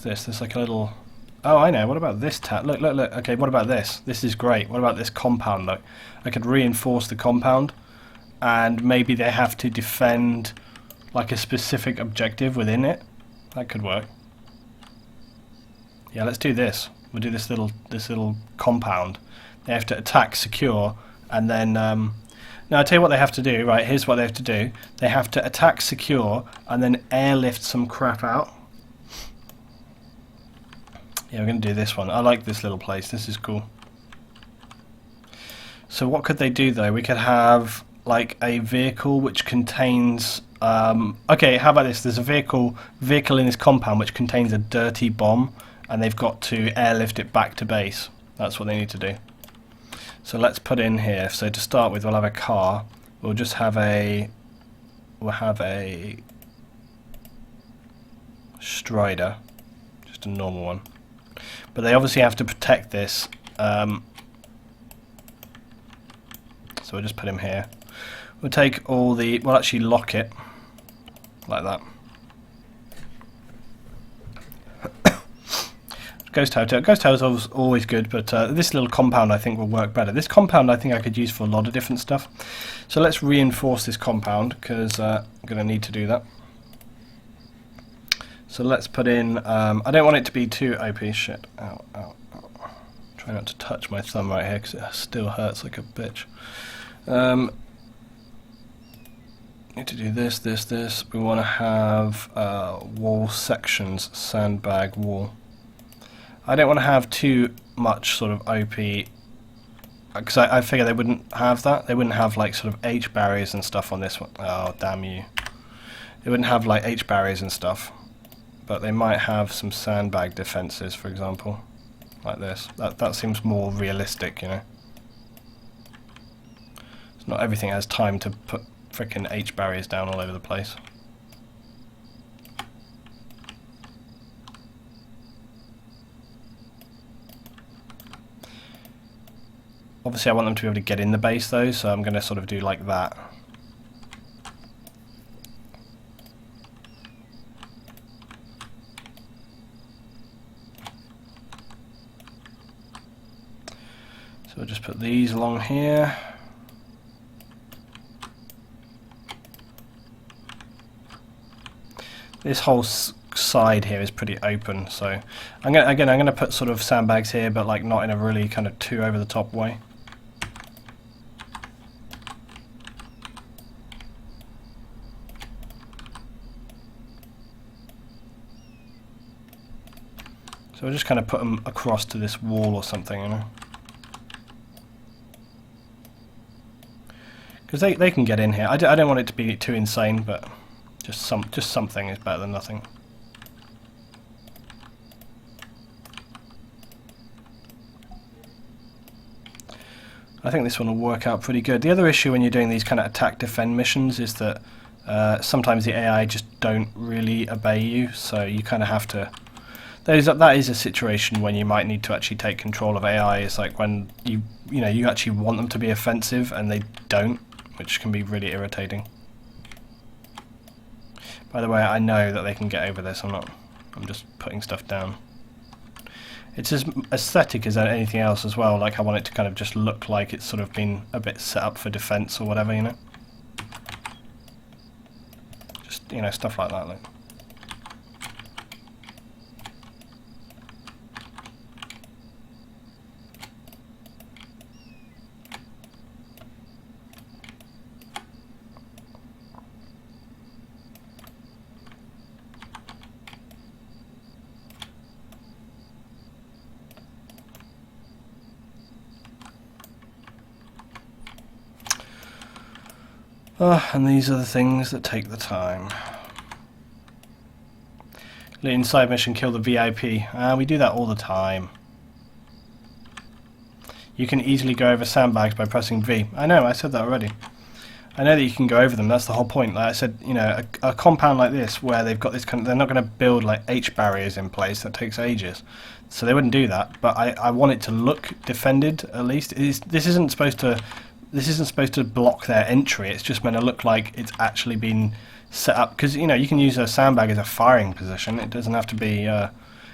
this? There's like a little... Oh, I know. What about this tab? Look, look, look. Okay, what about this? This is great. What about this compound? Look, I could reinforce the compound, and maybe they have to defend like a specific objective within it. That could work. Yeah, let's do this. We'll do this little compound. They have to attack, secure, and then... now, I'll tell you what they have to do. Right, here's what they have to do. They have to attack, secure, and then airlift some crap out. Yeah, we're going to do this one. I like this little place. This is cool. So what could they do, though? We could have, like, a vehicle which contains... okay, how about this? There's a vehicle in this compound which contains a dirty bomb, and they've got to airlift it back to base. That's what they need to do. So let's put in here. So to start with, we'll have a car. We'll just have a... We'll have a... Strider. Just a normal one. But they obviously have to protect this. So we'll just put him here. We'll take all the... We'll actually lock it. Like that. Ghost Tower. Ghost Tower is always good, but this little compound I think will work better. This compound I think I could use for a lot of different stuff. So let's reinforce this compound, because I'm going to need to do that. So let's put in... I don't want it to be too OP. Shit. Ow, ow, ow. Try not to touch my thumb right here, because it still hurts like a bitch. Need to do this, this, this. We want to have wall sections, sandbag wall. I don't want to have too much sort of OP, because I figure they wouldn't have that. They wouldn't have like sort of H barriers and stuff on this one. Oh, damn you. They wouldn't have like H barriers and stuff, but they might have some sandbag defenses, for example, like this. That seems more realistic, you know. It's not everything has time to put frickin' H barriers down all over the place. Obviously I want them to be able to get in the base though, so I'm going to sort of do like that. So we'll just put these along here. This whole side here is pretty open, so I'm going to put sort of sandbags here, but like not in a really kind of too over the top way. So we'll just kind of put them across to this wall or something, you know. Because they can get in here. I don't want it to be too insane, but just something is better than nothing. I think this one will work out pretty good. The other issue when you're doing these kind of attack defend missions is that sometimes the AI just don't really obey you, so you kind of have to... That is a situation when you might need to actually take control of AI. It's like when you actually want them to be offensive and they don't, which can be really irritating. By the way, I know that they can get over this. I'm just putting stuff down. It's as aesthetic as anything else as well. Like I want it to kind of just look like it's sort of been a bit set up for defense or whatever, you know. Just, you know, stuff like that. Like. And these are the things that take the time. Inside mission, kill the VIP. We do that all the time. You can easily go over sandbags by pressing V. I know, I said that already. I know that you can go over them, that's the whole point. Like I said, you know, a compound like this where they've got this kind of, they're not going to build like H barriers in place, that takes ages. So they wouldn't do that, but I want it to look defended at least. This isn't supposed to block their entry, it's just meant to look like it's actually been set up, because you know you can use a sandbag as a firing position. It doesn't have to be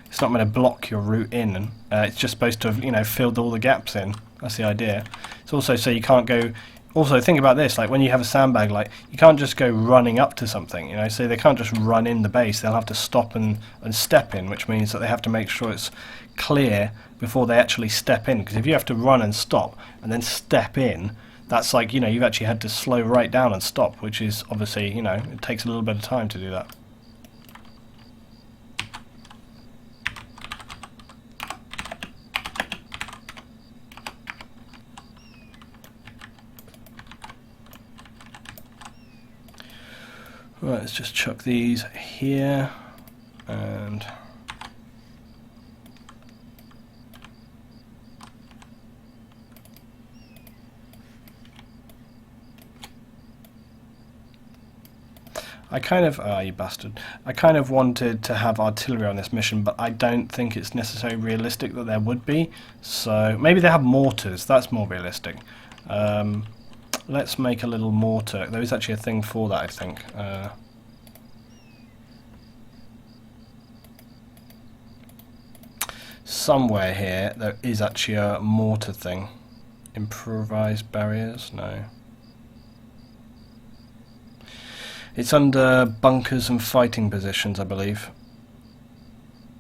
It's not going to block your route in. It's just supposed to have, you know, filled all the gaps in. That's the idea. It's also so you can't go. Also, think about this, like when you have a sandbag, like you can't just go running up to something, you know, so they can't just run in the base, they'll have to stop and step in, which means that they have to make sure it's clear before they actually step in, because if you have to run and stop and then step in, that's like, you know, you've actually had to slow right down and stop, which is obviously, you know, it takes a little bit of time to do that. Right, let's just chuck these here, and I kind of, you bastard, I kind of wanted to have artillery on this mission, but I don't think it's necessarily realistic that there would be, so maybe they have mortars, that's more realistic. Let's make a little mortar. There is actually a thing for that, I think. Somewhere here there is actually a mortar thing. Improvised barriers? No. It's under bunkers and fighting positions, I believe.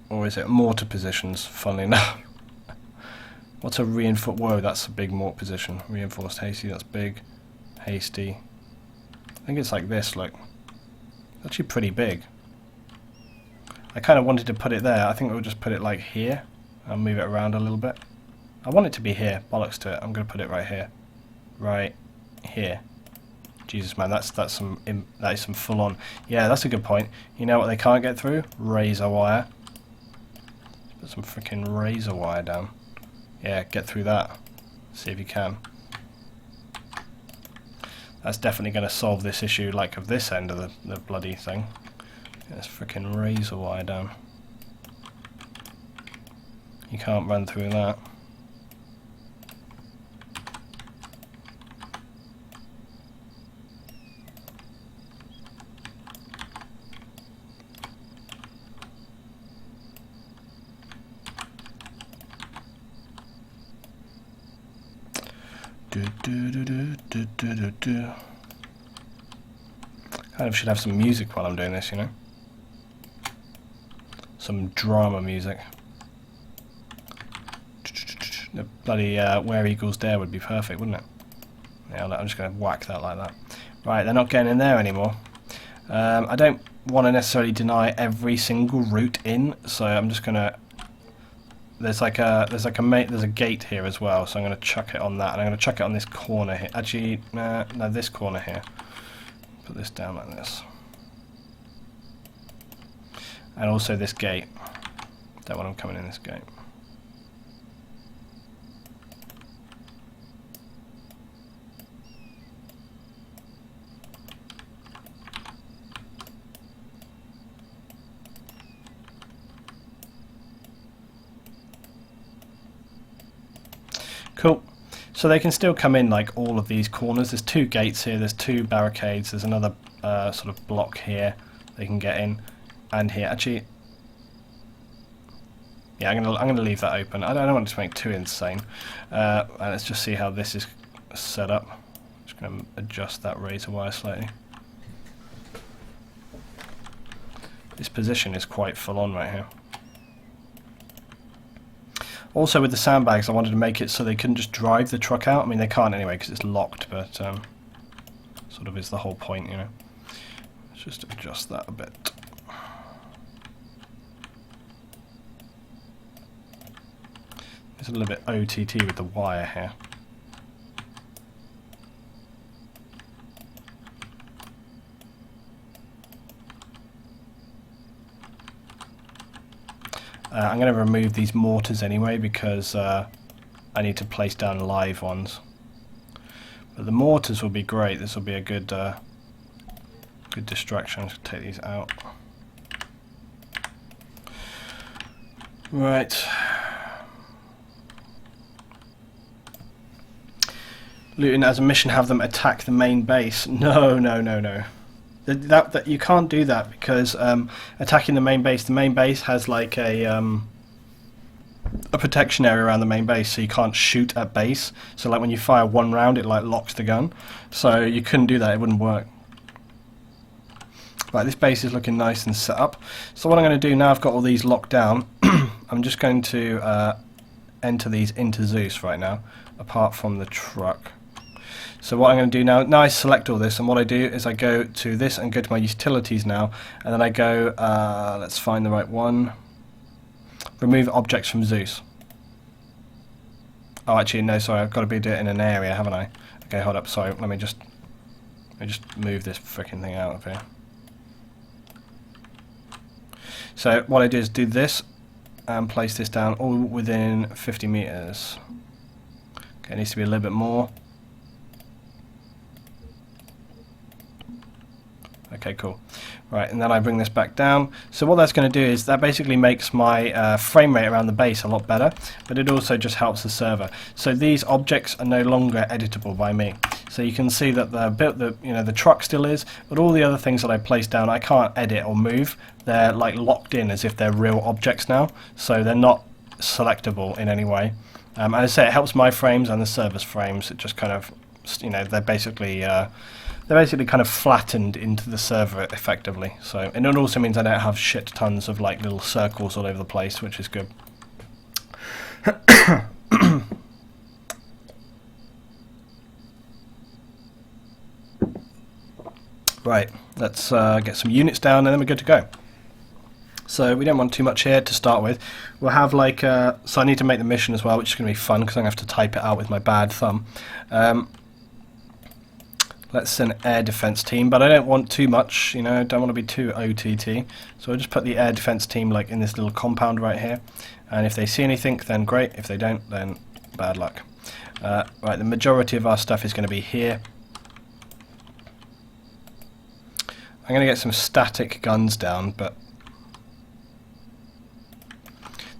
Or is it mortar positions, funnily enough? What's a reinforced? Whoa, that's a big mortar position. Reinforced hasty, that's big. Hasty. I think it's like this, look. It's actually pretty big. I kind of wanted to put it there. I think we'll just put it like here. I'll move it around a little bit. I want it to be here. Bollocks to it. I'm going to put it right here. Right here. Jesus, man, that is some full on. Yeah, that's a good point. You know what they can't get through? Razor wire. Let's put some freaking razor wire down. Yeah, get through that. See if you can. That's definitely going to solve this issue, like of this end of the bloody thing. Get this freaking razor wire down. You can't run through that. Kind of should have some music while I'm doing this, you know? Some drama music. The bloody Where Eagles Dare would be perfect, wouldn't it? Yeah, I'm just going to whack that like that. Right, they're not getting in there anymore. I don't want to necessarily deny every single route in, so I'm just going to... There's a gate here as well, so I'm going to chuck it on that, and I'm going to chuck it on this corner here. Actually, no, this corner here. Put this down like this. And also this gate. Don't want them coming in this gate. Cool. So they can still come in like all of these corners. There's two gates here, there's two barricades, there's another sort of block here they can get in, and here. Actually, yeah, I'm gonna leave that open. I don't want it to make too insane. And let's just see how this is set up. Just gonna adjust that razor wire slightly. This position is quite full on right here. Also with the sandbags, I wanted to make it so they couldn't just drive the truck out. I mean, they can't anyway because it's locked, but sort of is the whole point, you know. Let's just adjust that a bit. It's a little bit OTT with the wire here. I'm going to remove these mortars anyway because I need to place down live ones. But the mortars will be great. This will be a good good distraction. Let's take these out. Right. Luton, as a mission, have them attack the main base. No, no, no, no. That you can't do that because attacking the main base has like a protection area around the main base, so you can't shoot at base. So like when you fire one round, it like locks the gun. So you couldn't do that; it wouldn't work. Right, this base is looking nice and set up. So what I'm going to do now, I've got all these locked down. I'm just going to enter these into ZEUS right now, apart from the truck. So what I'm going to do now I select all this, and what I do is I go to this and go to my utilities now, and then I go, let's find the right one, remove objects from ZEUS. Oh, actually, no, sorry, I've got to do it in an area, haven't I? Okay, hold up, sorry, let me just move this freaking thing out of here. So what I do is do this and place this down all within 50 meters. Okay, it needs to be a little bit more. Okay, cool. Right, and then I bring this back down. So what that's going to do is that basically makes my frame rate around the base a lot better, but it also just helps the server. So these objects are no longer editable by me. So you can see that the truck still is, but all the other things that I place down I can't edit or move. They're like locked in as if they're real objects now, so they're not selectable in any way. As I say, it helps my frames and the server's frames. It just kind of, they're basically kind of flattened into the server effectively. So, and it also means I don't have shit tons of like little circles all over the place, which is good. Right, let's get some units down and then we're good to go. So we don't want too much here to start with. We'll have like, so I need to make the mission as well, which is going to be fun because I'm going to have to type it out with my bad thumb. Let's an air defense team, but I don't want too much, don't want to be too OTT. So I'll just put the air defense team like in this little compound right here. And if they see anything, then great. If they don't, then bad luck. Right, the majority of our stuff is going to be here. I'm going to get some static guns down, but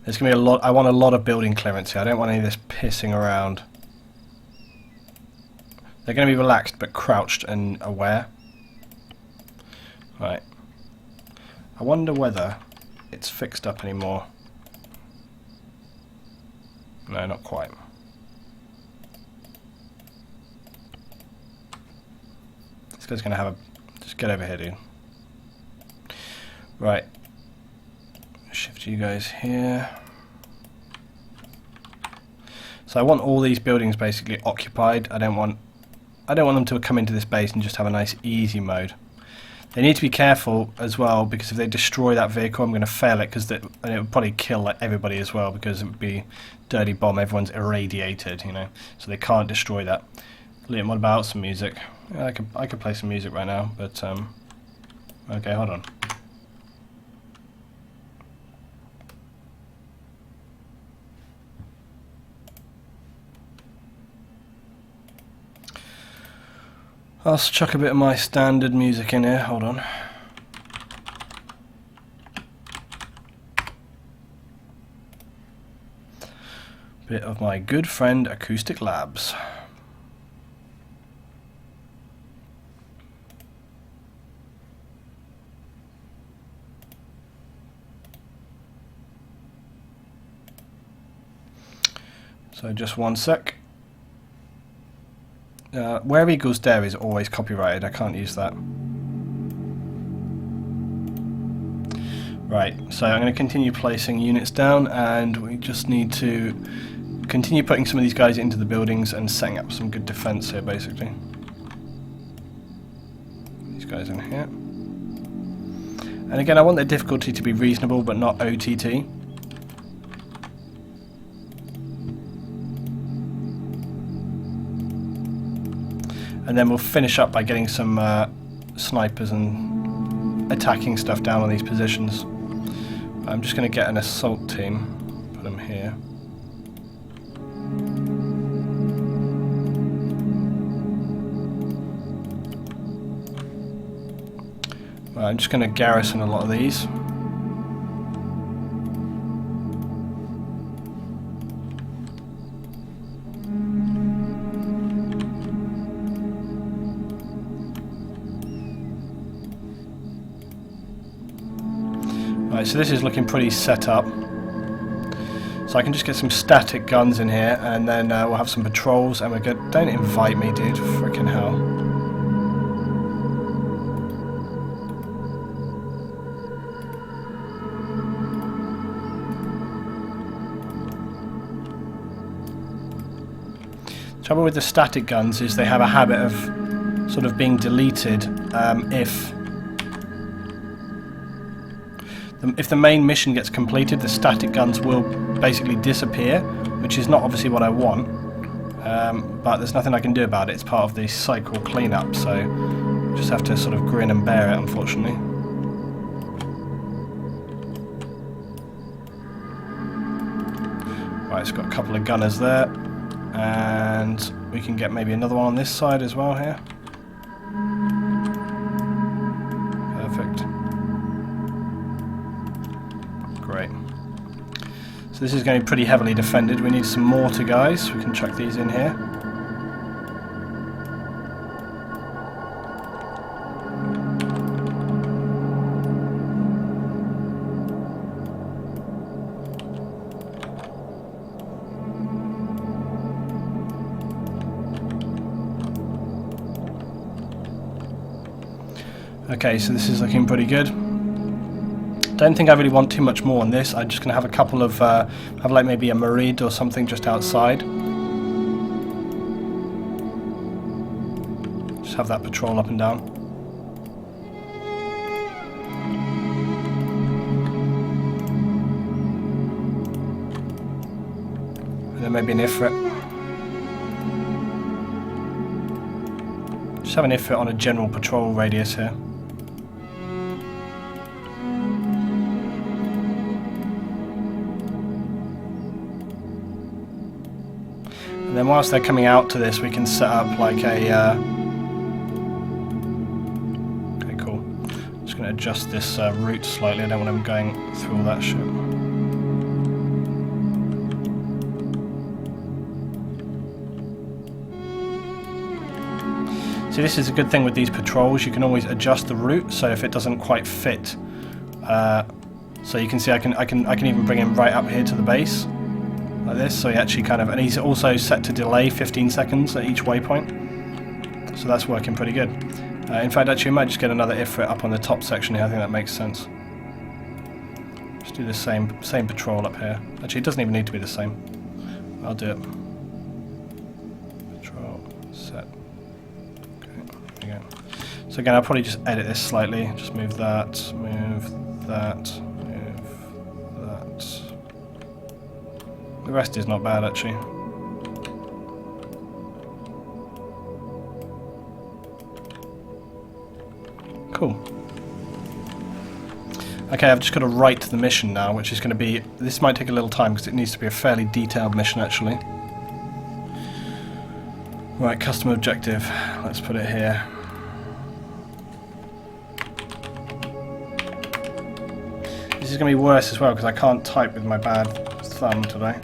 there's going to be a lot. I want a lot of building clearance here. I don't want any of this pissing around. They're going to be relaxed but crouched and aware. Right. I wonder whether it's fixed up anymore. No, not quite. This guy's going to have a... Just get over here, dude. Right. Shift you guys here. So I want all these buildings basically occupied. I don't want them to come into this base and just have a nice easy mode. They need to be careful as well, because if they destroy that vehicle, I'm going to fail it, and it would probably kill like everybody as well, because it would be dirty bomb. Everyone's irradiated, so they can't destroy that. Liam, what about some music? Yeah, I could play some music right now, but okay, hold on. I'll chuck a bit of my standard music in here, hold on. Bit of my good friend Acoustic Labs. So just one sec. Where Eagles Dare is always copyrighted, I can't use that. Right, so I'm going to continue placing units down, and we just need to continue putting some of these guys into the buildings and setting up some good defense here, basically. These guys in here. And again, I want the difficulty to be reasonable, but not OTT. And then we'll finish up by getting some snipers and attacking stuff down on these positions. I'm just going to get an assault team, put them here. Right, I'm just going to garrison a lot of these. Right, so this is looking pretty set up. So I can just get some static guns in here, and then we'll have some patrols, and we're good. Don't invite me, dude. Frickin' hell. Trouble with the static guns is they have a habit of sort of being deleted if the main mission gets completed. The static guns will basically disappear, which is not obviously what I want, but there's nothing I can do about it. It's part of the cycle cleanup, so just have to sort of grin and bear it, unfortunately. Right, it's got a couple of gunners there. And we can get maybe another one on this side as well here. Perfect. Great. So this is going to be pretty heavily defended. We need some mortar, guys. We can chuck these in here. Okay, so this is looking pretty good. Don't think I really want too much more on this. I'm just going to have a couple of, have like maybe a Marid or something just outside. Just have that patrol up and down. And then maybe an Ifrit. Just have an Ifrit on a general patrol radius here. And then whilst they're coming out to this, we can set up like a... okay, cool. I'm just going to adjust this route slightly. I don't want them going through all that shit. See, this is a good thing with these patrols. You can always adjust the route, so if it doesn't quite fit, so you can see I can even bring him right up here to the base. Like this, so he actually kind of, and he's also set to delay 15 seconds at each waypoint, so that's working pretty good. In fact, actually, we might just get another Ifrit up on the top section here. I think that makes sense. Just do the same patrol up here. Actually, it doesn't even need to be the same. I'll do it. Patrol set. Okay, there you go. So again, I'll probably just edit this slightly. Just move that, move that. The rest is not bad, actually. Cool. Okay, I've just got to write the mission now, which is going to be... This might take a little time because it needs to be a fairly detailed mission, actually. Right, custom objective. Let's put it here. This is going to be worse as well because I can't type with my bad thumb today.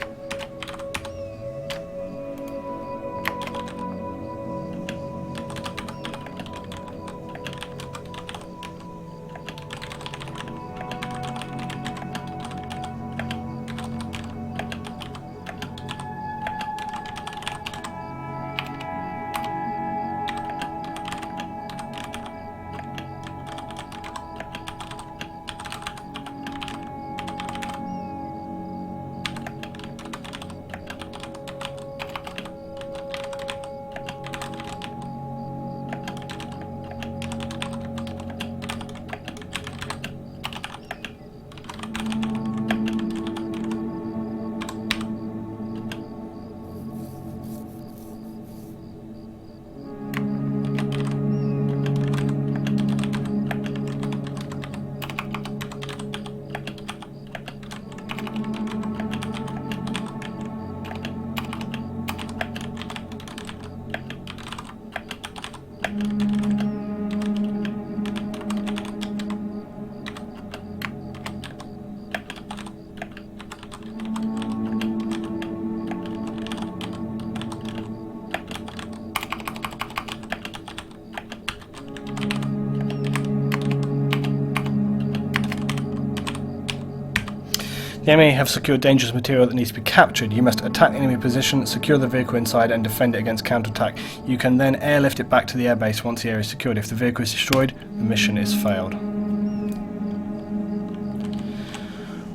The enemy have secured dangerous material that needs to be captured. You must attack the enemy position, secure the vehicle inside, and defend it against counterattack. You can then airlift it back to the airbase once the area is secured. If the vehicle is destroyed, the mission is failed.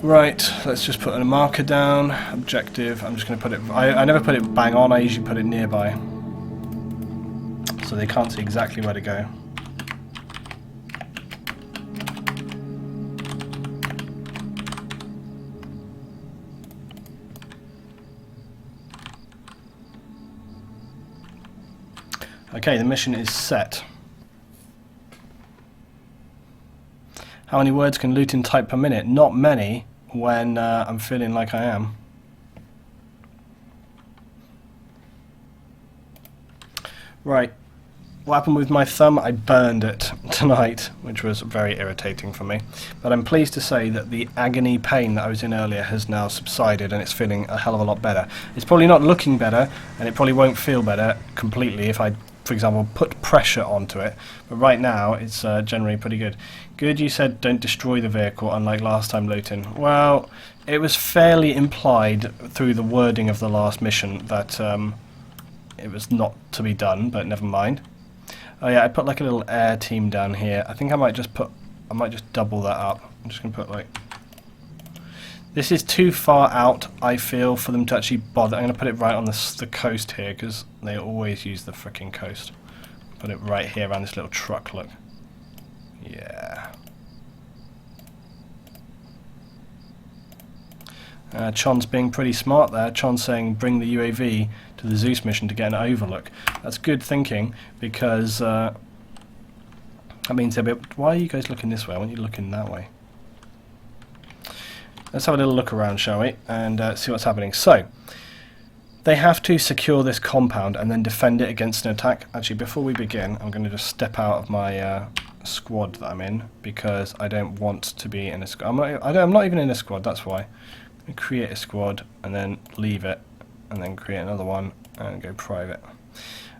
Right, let's just put a marker down. Objective, I'm just going to put it... I never put it bang on, I usually put it nearby. So they can't see exactly where to go. Okay, the mission is set. How many words can Luton type per minute? Not many when I'm feeling like I am. Right, what happened with my thumb? I burned it tonight, which was very irritating for me. But I'm pleased to say that the agony pain that I was in earlier has now subsided and it's feeling a hell of a lot better. It's probably not looking better, and it probably won't feel better completely if I, for example, put pressure onto it, but right now it's generally pretty good. Good, you said don't destroy the vehicle, unlike last time, Luton. Well, it was fairly implied through the wording of the last mission that it was not to be done, but never mind. Oh yeah, I put like a little air team down here. I think I might just double that up. I'm just going to put like... This is too far out, I feel, for them to actually bother. I'm going to put it right on the coast here, because they always use the frickin' coast. Put it right here around this little truck, look. Yeah. Chon's being pretty smart there. Chon's saying bring the UAV to the ZEUS mission to get an overlook. That's good thinking, because that means they'll be able... Why are you guys looking this way? I want you looking that way. Let's have a little look around, shall we, and see what's happening. So, they have to secure this compound and then defend it against an attack. Actually, before we begin, I'm going to just step out of my squad that I'm in, because I don't want to be in a squad. I'm not even in a squad, that's why. I'm going to create a squad, and then leave it, and then create another one, and go private.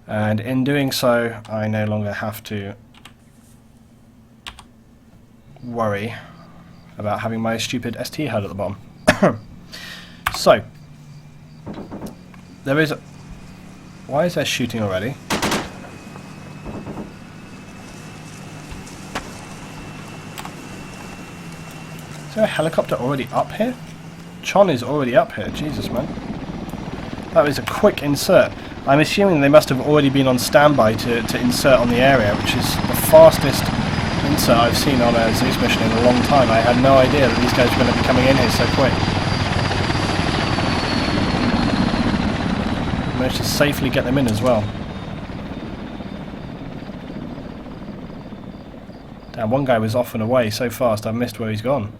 And in doing so, I no longer have to worry about having my stupid ST HUD at the bottom. So, there is... Why is there shooting already? Is there a helicopter already up here? Chon is already up here, Jesus man. That was a quick insert. I'm assuming they must have already been on standby to insert on the area, which is the fastest insert I've seen on a ZEUS mission in a long time. I had no idea that these guys were going to be coming in here so quick. Managed to safely get them in as well. Damn, one guy was off and away so fast I missed where he's gone.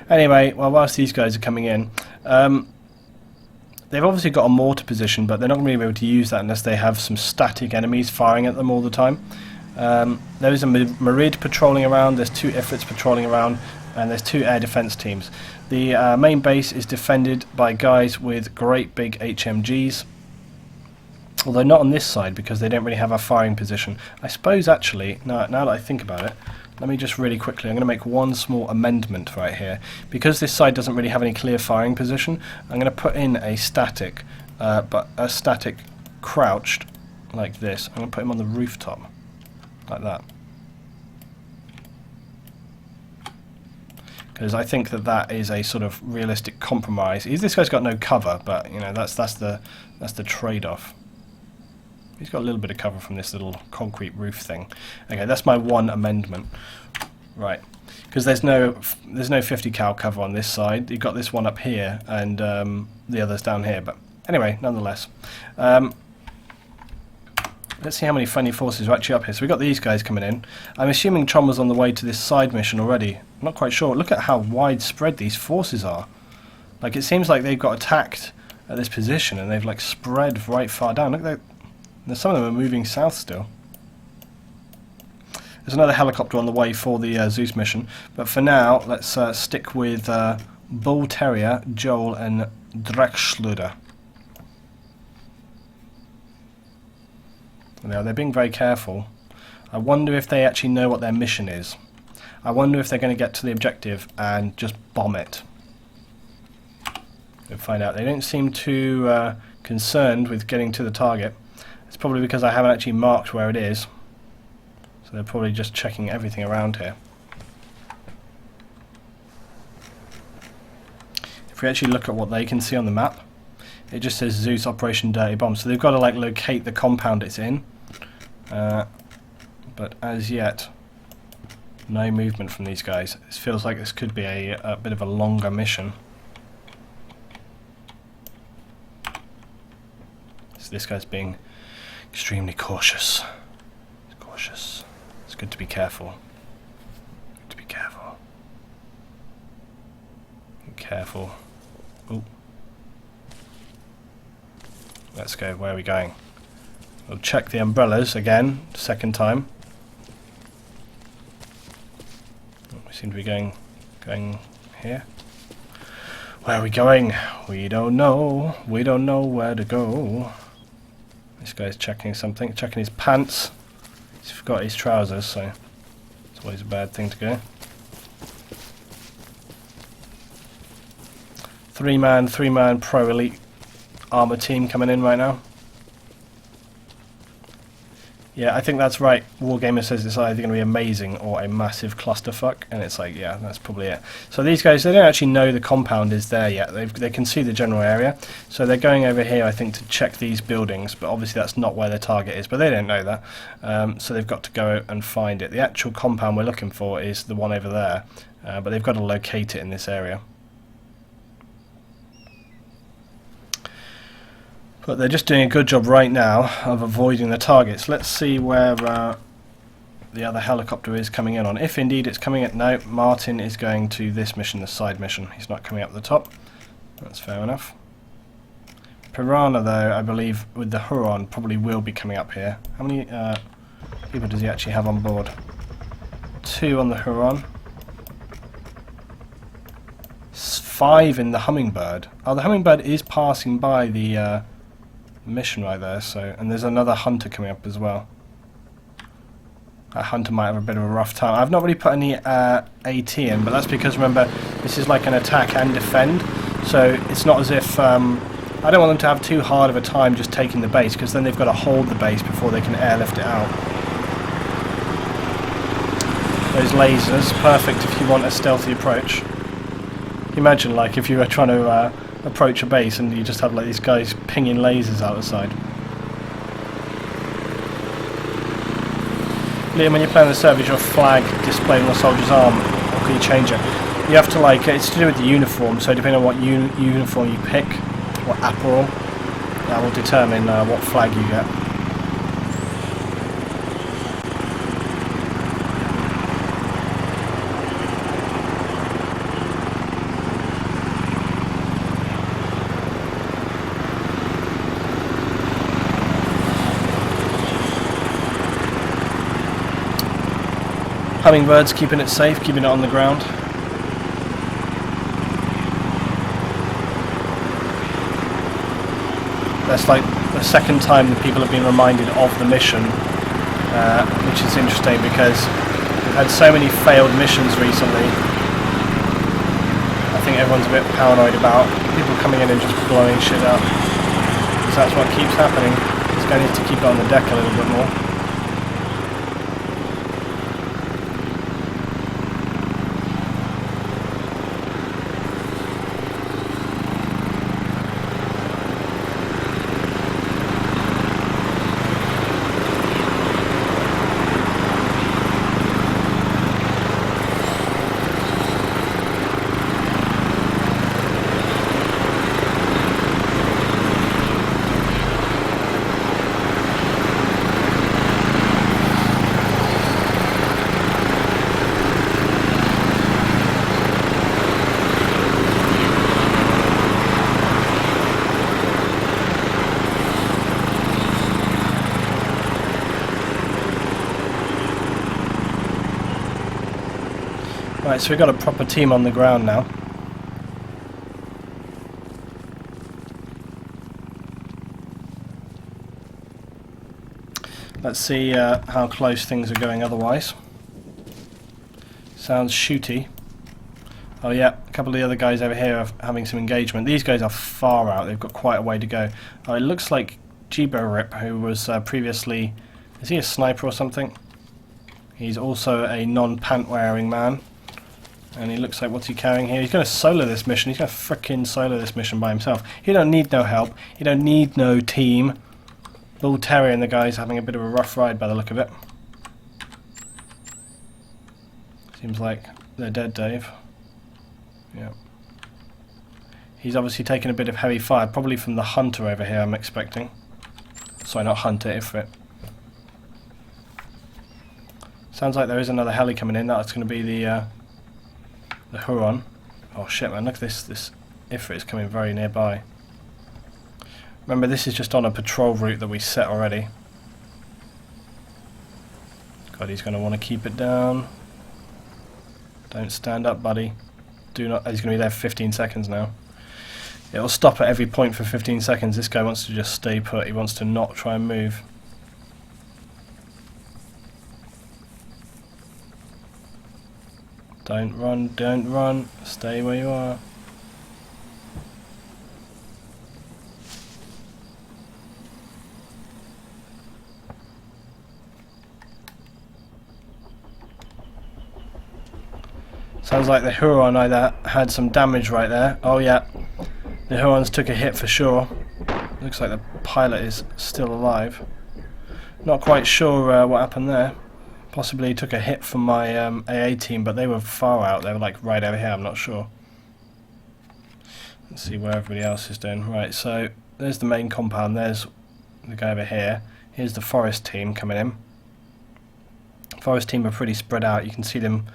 Anyway, well, whilst these guys are coming in, they've obviously got a mortar position, but they're not going to be able to use that unless they have some static enemies firing at them all the time. There is a Marid patrolling around, there's 2 Ifrits patrolling around, and there's 2 air defense teams. The main base is defended by guys with great big HMGs, although not on this side because they don't really have a firing position. I suppose actually, now that I think about it, let me just really quickly, I'm going to make one small amendment right here. Because this side doesn't really have any clear firing position, I'm going to put in a static, but a static crouched like this. I'm going to put him on the rooftop. Like that, because I think that is a sort of realistic compromise. This guy's got no cover, but you know that's the trade-off. He's got a little bit of cover from this little concrete roof thing. Okay, that's my one amendment. Right, because there's no 50 cal cover on this side. You've got this one up here, and the others down here. But anyway, nonetheless. Let's see how many friendly forces are actually up here. So we've got these guys coming in. I'm assuming Tron was on the way to this side mission already. I'm not quite sure. Look at how widespread these forces are. Like, it seems like they've got attacked at this position and they've like spread right far down. Look, some of them are moving south still. There's another helicopter on the way for the ZEUS mission. But for now, let's stick with Bull Terrier, Joel and Dreckschluder. They're being very careful. I wonder if they actually know what their mission is. I wonder if they're going to get to the objective and just bomb it. We'll find out. They don't seem too concerned with getting to the target. It's probably because I haven't actually marked where it is. So they're probably just checking everything around here. If we actually look at what they can see on the map, it just says ZEUS Operation Dirty Bomb. So they've got to like locate the compound it's in. But as yet, no movement from these guys. This feels like this could be a bit of a longer mission. So this guy's being extremely cautious. Cautious. It's good to be careful. Good to be careful. Be careful. Oh. Let's go. Where are we going? We'll check the umbrellas again, second time. We seem to be going here. Where are we going? We don't know. We don't know where to go. This guy's checking something, checking his pants. He's forgot his trousers, so it's always a bad thing to go. Three-man pro elite Arma team coming in right now. Yeah, I think that's right. Wargamer says it's either going to be amazing or a massive clusterfuck, and it's like, yeah, that's probably it. So these guys, they don't actually know the compound is there yet. They can see the general area, so they're going over here, I think, to check these buildings, but obviously that's not where their target is, but they don't know that, so they've got to go and find it. The actual compound we're looking for is the one over there, but they've got to locate it in this area. But they're just doing a good job right now of avoiding the targets. Let's see where the other helicopter is coming in on. If indeed it's coming at... No, Martin is going to this mission, the side mission. He's not coming up the top. That's fair enough. Piranha, though, I believe, with the Huron, probably will be coming up here. How many people does he actually have on board? 2 on the Huron. 5 in the Hummingbird. Oh, the Hummingbird is passing by the... mission right there, so, and there's another hunter coming up as well. That hunter might have a bit of a rough time. I've not really put any AT in, but that's because, remember, this is like an attack and defend, so it's not as if I don't want them to have too hard of a time just taking the base, because then they've got to hold the base before they can airlift it out. Those lasers, perfect if you want a stealthy approach. Imagine like if you were trying to approach a base and you just have like these guys pinging lasers out the side. Liam, when you're playing the server, is your flag displayed on the soldier's arm, or can you change it? You have to like, it's to do with the uniform, so depending on what uniform you pick, what apparel, that will determine what flag you get. Hummingbirds keeping it safe, keeping it on the ground. That's like the second time that people have been reminded of the mission, which is interesting because we've had so many failed missions recently. I think everyone's a bit paranoid about people coming in and just blowing shit up. So that's what keeps happening. This guy needs to keep it on the deck a little bit more. Right, so we've got a proper team on the ground now. Let's see how close things are going otherwise. Sounds shooty. Oh yeah, a couple of the other guys over here are having some engagement. These guys are far out, they've got quite a way to go. Oh, it looks like Jibo-Rip, who was previously... Is he a sniper or something? He's also a non-pant wearing man. And he looks like, what's he carrying here? He's going to solo this mission. He's going to frickin' solo this mission by himself. He don't need no help. He don't need no team. Bull Terrier and the guy's having a bit of a rough ride by the look of it. Seems like they're dead, Dave. Yeah. He's obviously taken a bit of heavy fire, probably from the hunter over here, I'm expecting. Sorry, not hunter, Ifrit. Sounds like there is another heli coming in. That's going to be the Huron. Oh shit, man, look at this. This Ifrit is coming very nearby. Remember, this is just on a patrol route that we set already. God, he's going to want to keep it down. Don't stand up, buddy. Do not. He's going to be there for 15 seconds now. It'll stop at every point for 15 seconds. This guy wants to just stay put. He wants to not try and move. Don't run, don't run. Stay where you are. Sounds like the Huron either had some damage right there. Oh yeah, the Hurons took a hit for sure. Looks like the pilot is still alive. Not quite sure what happened there. Possibly took a hit from my AA team, but they were far out. They were like right over here, I'm not sure. Let's see where everybody else is doing. Right, so there's the main compound. There's the guy over here. Here's the forest team coming in. Forest team are pretty spread out. You can see them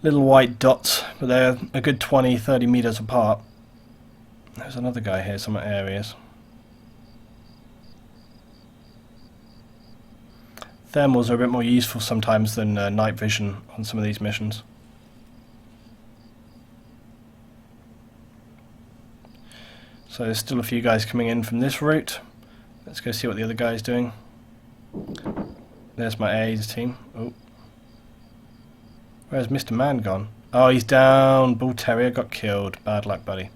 little white dots, but they're a good 20-30 meters apart. There's another guy here, some areas. Thermals are a bit more useful sometimes than night vision on some of these missions. So there's still a few guys coming in from this route. Let's go see what the other guy's doing. There's my A's team. Oh. Where's Mr. Man gone? Oh, he's down. Bull Terrier got killed. Bad luck, buddy.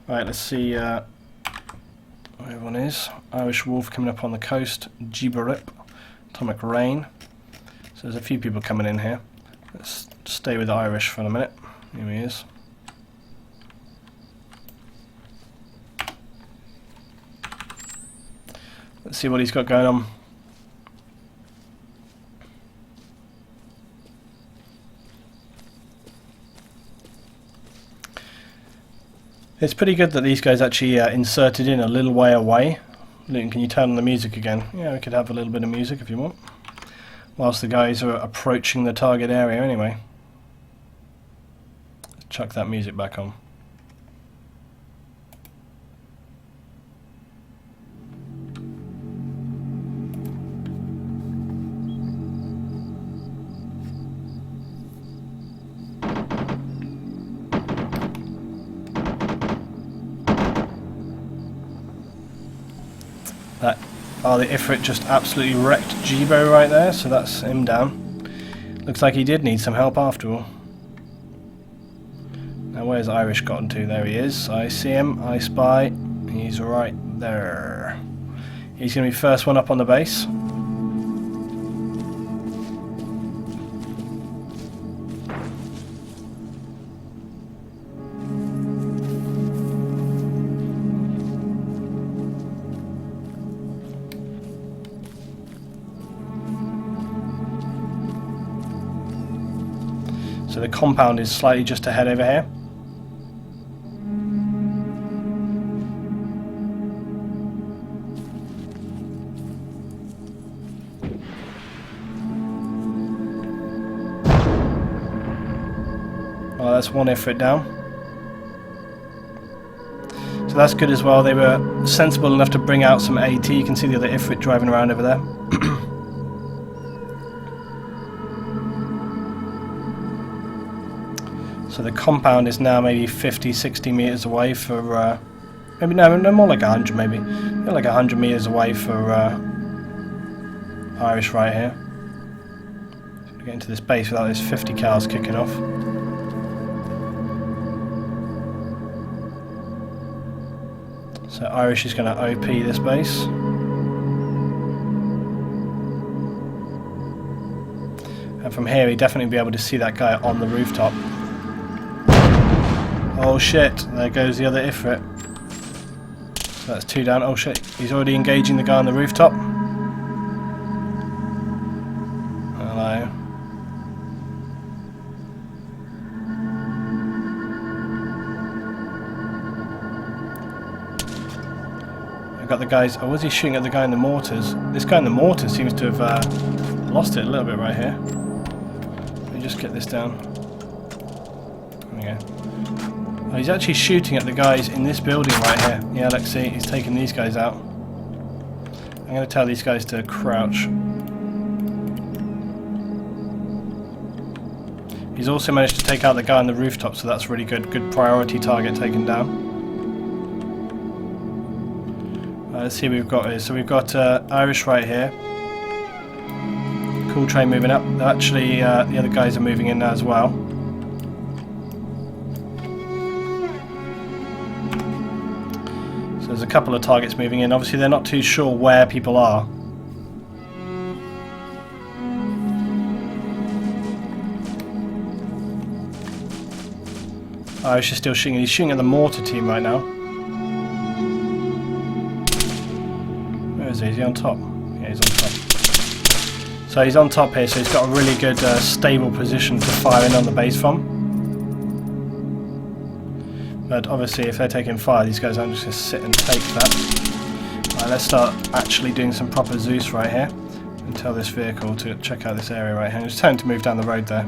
Right, let's see where everyone is. Irish Wolf coming up on the coast. Jibo-Rip. Atomic Rain. So there's a few people coming in here. Let's stay with the Irish for a minute. Here he is. Let's see what he's got going on. It's pretty good that these guys actually inserted in a little way away. Luton, can you turn on the music again? Yeah, we could have a little bit of music if you want. Whilst the guys are approaching the target area anyway. Let's chuck that music back on. Oh, the Ifrit just absolutely wrecked Jibo right there, so that's him down. Looks like he did need some help after all. Now where's Irish gotten to? There he is. I see him. I spy. He's right there. He's going to be first one up on the base. So the compound is slightly just ahead over here. Oh, that's one Ifrit down. So that's good as well. They were sensible enough to bring out some AT. You can see the other Ifrit driving around over there. So the compound is now maybe 50-60 meters away for, maybe no, more like 100 maybe. Like 100 meters away for Irish right here. get into this base without those 50 cals kicking off. So Irish is going to OP this base. And from here he'd definitely be able to see that guy on the rooftop. Oh shit, there goes the other Ifrit. So that's 2 down. Oh shit, he's already engaging the guy on the rooftop. Hello. I've got the guys. Oh, was he shooting at the guy in the mortars? This guy in the mortars seems to have lost it a little bit right here. Let me just get this down. There we go. Oh, he's actually shooting at the guys in this building right here. Yeah, let's see. He's taking these guys out. I'm going to tell these guys to crouch. He's also managed to take out the guy on the rooftop, so that's really good. Good priority target taken down. Let's see what we've got here. So we've got Irish right here. Cool train moving up. Actually, the other guys are moving in now as well. So there's a couple of targets moving in. Obviously, they're not too sure where people are. Irish is still shooting. He's shooting at the mortar team right now. Where is he? Is he on top? Yeah, he's on top. So he's on top here, so he's got a really good stable position to fire in on the base from. But obviously if they're taking fire, these guys aren't just going to sit and take that. Right, let's start actually doing some proper ZEUS right here. And tell this vehicle to check out this area right here. Just tell him to move down the road there.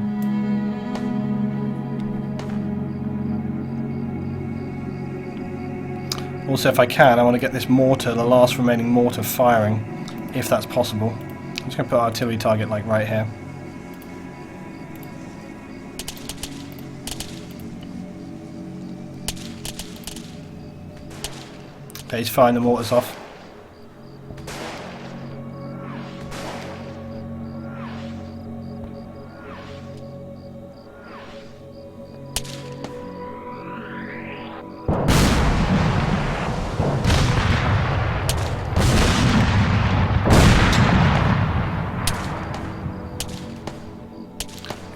Also, if I can, I want to get this mortar, the last remaining mortar, firing, if that's possible. I'm just going to put artillery target like right here. Okay, he's firing the mortars off.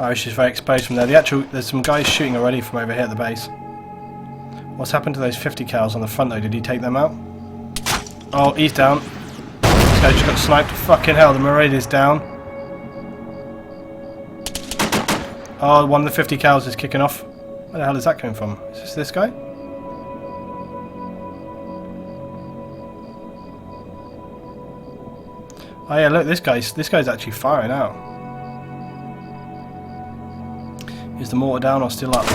Irish is very exposed from there. There's some guys shooting already from over here at the base. What's happened to those 50 cals on the front though? Did he take them out? Oh, he's down. This guy just got sniped. Fucking hell, the Marauders down. Oh, one of the 50 cals is kicking off. Where the hell is that coming from? Is this guy? Oh yeah, look, this guy's actually firing out. Is the mortar down or still up?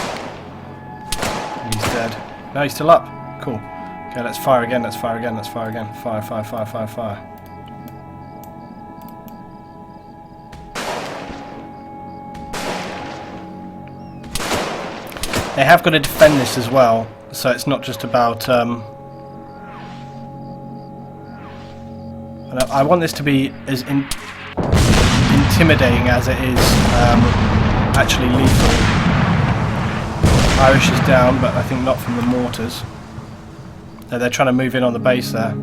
He's dead. No, he's still up. Cool. Okay, let's fire again, let's fire again, let's fire again. Fire, fire, fire, fire, fire. They have got to defend this as well, so it's not just about... I want this to be as intimidating as it is actually lethal. Irish is down, but I think not from the mortars. They're trying to move in on the base there.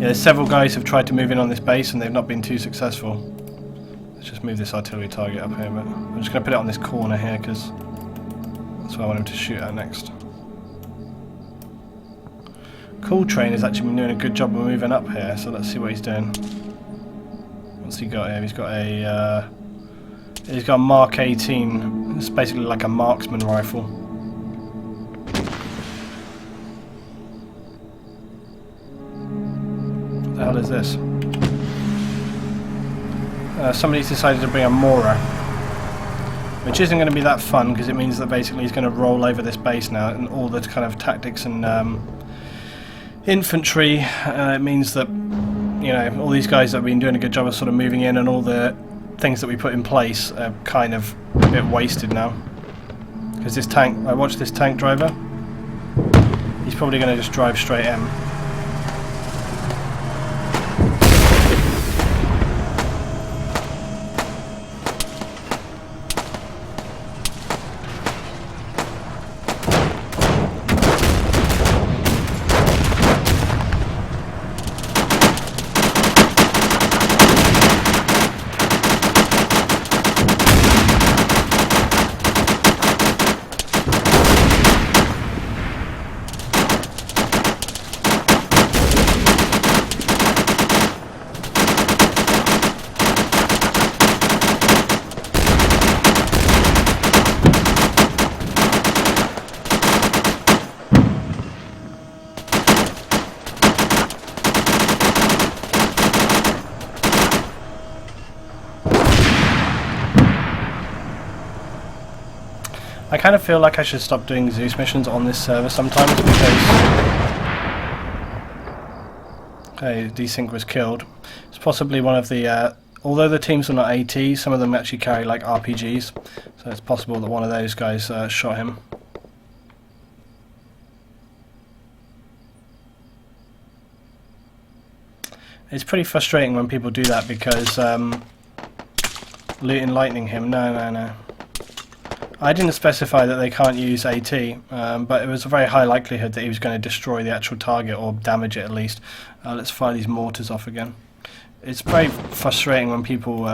Yeah, several guys have tried to move in on this base and they've not been too successful. Let's just move this artillery target up here, but I'm just going to put it on this corner here because that's what I want him to shoot at next. Cool Train has actually been doing a good job of moving up here, so let's see what he's doing. What's he got here? He's got a Mark 18. It's basically like a marksman rifle. What the hell is this? Somebody's decided to bring a Mora, which isn't going to be that fun because it means that basically he's going to roll over this base now and all the kind of tactics and infantry. It means that, you know, all these guys that have been doing a good job of sort of moving in and all the things that we put in place are kind of a bit wasted now. Because this tank, I watched this tank driver, he's probably going to just drive straight in. I kind of feel like I should stop doing ZEUS missions on this server sometimes because... Okay, Desync was killed. It's possibly one of the... although the teams are not AT, some of them actually carry like RPGs, so it's possible that one of those guys shot him. It's pretty frustrating when people do that because loot and lightning him. No. I didn't specify that they can't use AT, but it was a very high likelihood that he was going to destroy the actual target or damage it at least. Let's fire these mortars off again. It's very frustrating when people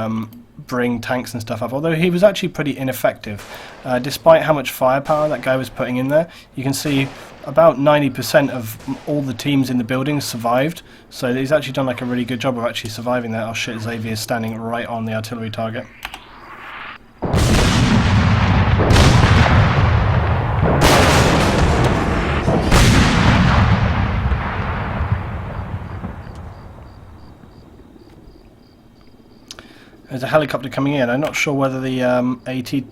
bring tanks and stuff up, although he was actually pretty ineffective. Despite how much firepower that guy was putting in there, you can see about 90% of all the teams in the building survived, so he's actually done like a really good job of actually surviving that. Oh shit, Xavier's standing right on the artillery target. There's a helicopter coming in. I'm not sure whether the AT...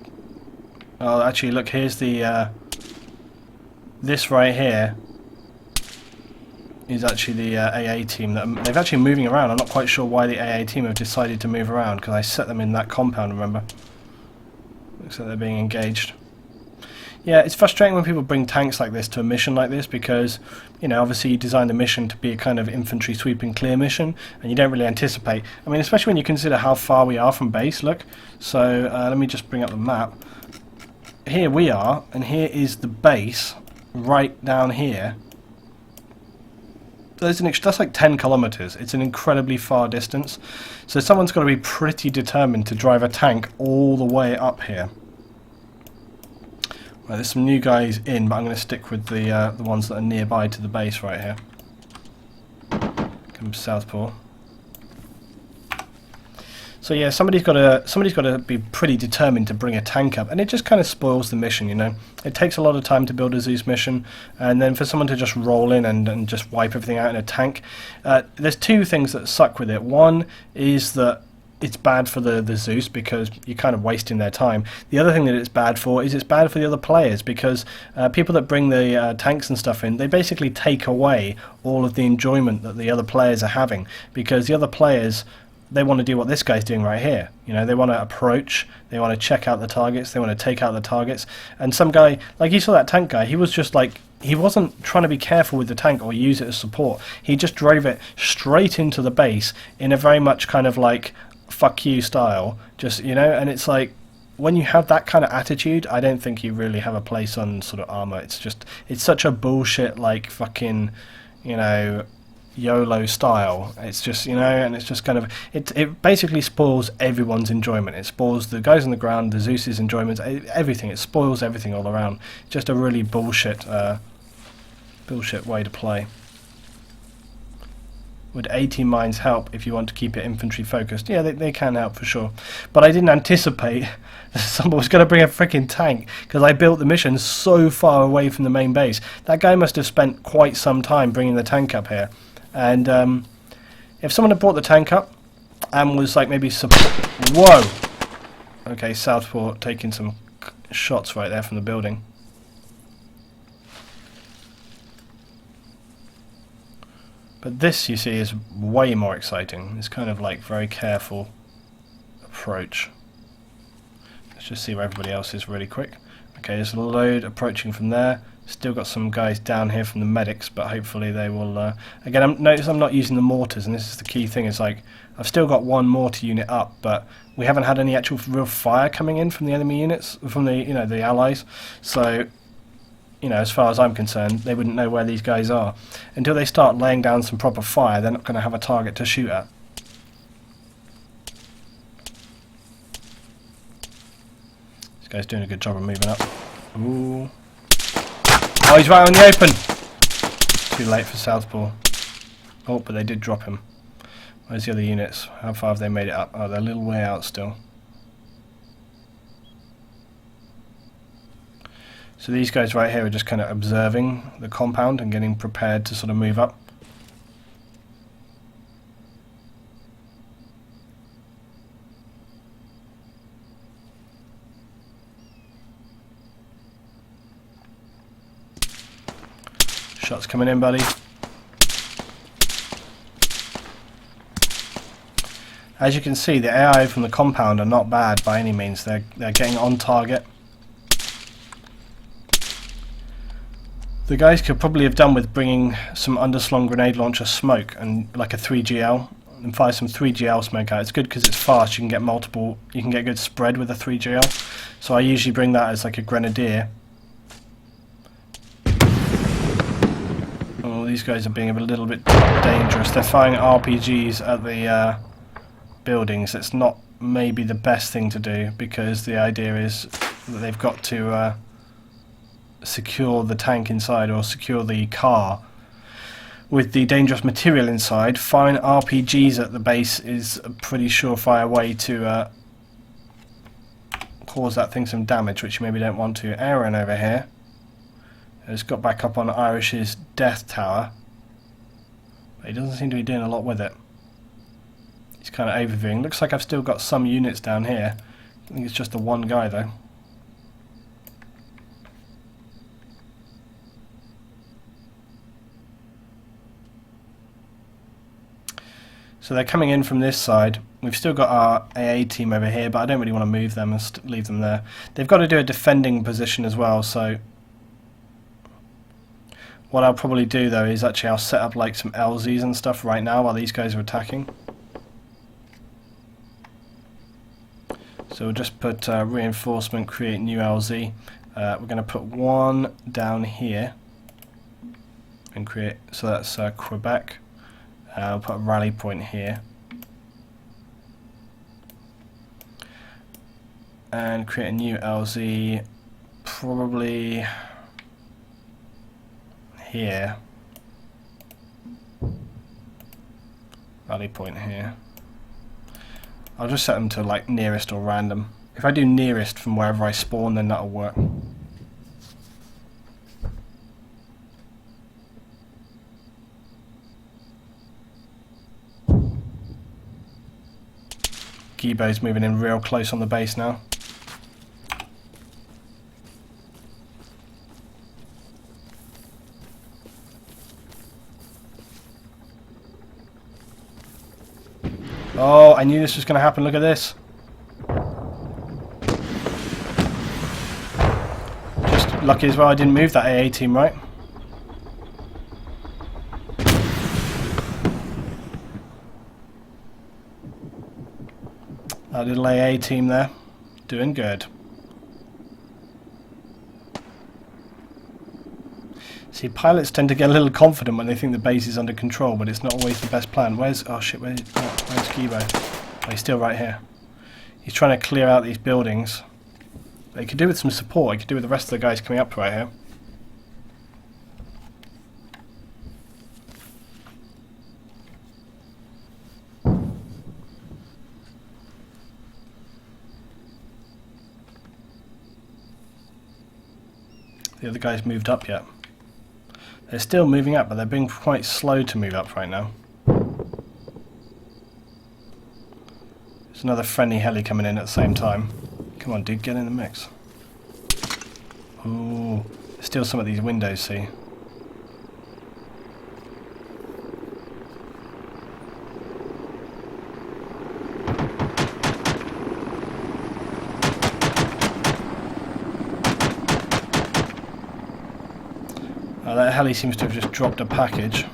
Oh, actually, look, here's the... this right here is actually the AA team. They're actually moving around. I'm not quite sure why the AA team have decided to move around, because I set them in that compound, remember? Looks like they're being engaged. Yeah, it's frustrating when people bring tanks like this to a mission like this because, you know, obviously you designed the mission to be a kind of infantry sweep and clear mission and you don't really anticipate. I mean, especially when you consider how far we are from base, look. So, let me just bring up the map. Here we are, and here is the base right down here. That's like 10 kilometers. It's an incredibly far distance. So someone's got to be pretty determined to drive a tank all the way up here. Right, there's some new guys in, but I'm going to stick with the ones that are nearby to the base right here. Come Southpaw. So yeah, somebody's got to be pretty determined to bring a tank up, and it just kind of spoils the mission, you know. It takes a lot of time to build a ZEUS mission, and then for someone to just roll in and just wipe everything out in a tank. There's two things that suck with it. One is that it's bad for the ZEUS because you're kind of wasting their time. The other thing that it's bad for is it's bad for the other players because people that bring the tanks and stuff in, they basically take away all of the enjoyment that the other players are having, because the other players, they want to do what this guy's doing right here. You know, they want to approach, they want to check out the targets, they want to take out the targets. And some guy, like you saw that tank guy, he was just like, he wasn't trying to be careful with the tank or use it as support. He just drove it straight into the base in a very much kind of like fuck you style, just, you know. And it's like, when you have that kind of attitude, I don't think you really have a place on sort of Arma. It's just, it's such a bullshit like fucking, you know, YOLO style. It's just, you know, and it's just kind of, it basically spoils everyone's enjoyment. It spoils the guys on the ground, the ZEUS's enjoyment, everything. It spoils everything all around. Just a really bullshit way to play. Would 18 mines help if you want to keep it infantry focused? Yeah, they can help for sure. But I didn't anticipate that someone was going to bring a freaking tank, because I built the mission so far away from the main base. That guy must have spent quite some time bringing the tank up here. And if someone had brought the tank up and was like maybe whoa! Okay, Southport taking some shots right there from the building. But this, you see, is way more exciting. It's kind of like very careful approach. Let's just see where everybody else is really quick. Okay, there's a load approaching from there. Still got some guys down here from the medics, but hopefully they will... Again, notice I'm not using the mortars, and this is the key thing. It's like, I've still got one mortar unit up, but we haven't had any actual real fire coming in from the enemy units, from the, you know, the allies. So, you know, as far as I'm concerned, they wouldn't know where these guys are. Until they start laying down some proper fire, they're not going to have a target to shoot at. This guy's doing a good job of moving up. Ooh. Oh, he's right on the open! Too late for Southpaw. Oh, but they did drop him. Where's the other units? How far have they made it up? Oh, they're a little way out still. So these guys right here are just kind of observing the compound and getting prepared to sort of move up. Shots coming in, buddy. As you can see, the AI from the compound are not bad by any means. They're getting on target. The guys could probably have done with bringing some underslung grenade launcher smoke and like a 3GL and fire some 3GL smoke out. It's good because it's fast. You can get multiple. You can get good spread with a 3GL. So I usually bring that as like a grenadier. Oh, these guys are being a little bit dangerous. They're firing RPGs at the buildings. It's not maybe the best thing to do because the idea is that they've got to secure the tank inside or secure the car with the dangerous material inside. Firing RPGs at the base is a pretty surefire way to cause that thing some damage, which you maybe don't want to. Aaron over here has got back up on Irish's death tower, but he doesn't seem to be doing a lot with it. He's kind of overviewing. Looks like I've still got some units down here. I think it's just the one guy though. So they're coming in from this side. We've still got our AA team over here, but I don't really want to move them and leave them there. They've got to do a defending position as well, so what I'll probably do though is actually I'll set up like some LZs and stuff right now while these guys are attacking. So we'll just put reinforcement, create new LZ. We're going to put one down here and create, so that's Quebec. I'll put a rally point here and create a new LZ probably here. Rally point here. I'll just set them to like nearest or random. If I do nearest from wherever I spawn, then that'll work. Gibo's moving in real close on the base now. Oh, I knew this was going to happen. Look at this. Just lucky as well I didn't move that AA team, right? That little AA team there, doing good. See, pilots tend to get a little confident when they think the base is under control, but it's not always the best plan. Where's... oh shit, where's Gibo? Oh, he's still right here. He's trying to clear out these buildings. But he could do with some support. He could do with the rest of the guys coming up right here. The other guys moved up yet. They're still moving up, but they're being quite slow to move up right now. There's another friendly heli coming in at the same time. Come on, dude, get in the mix. Ooh, there's still some of these windows, see? That heli seems to have just dropped a package.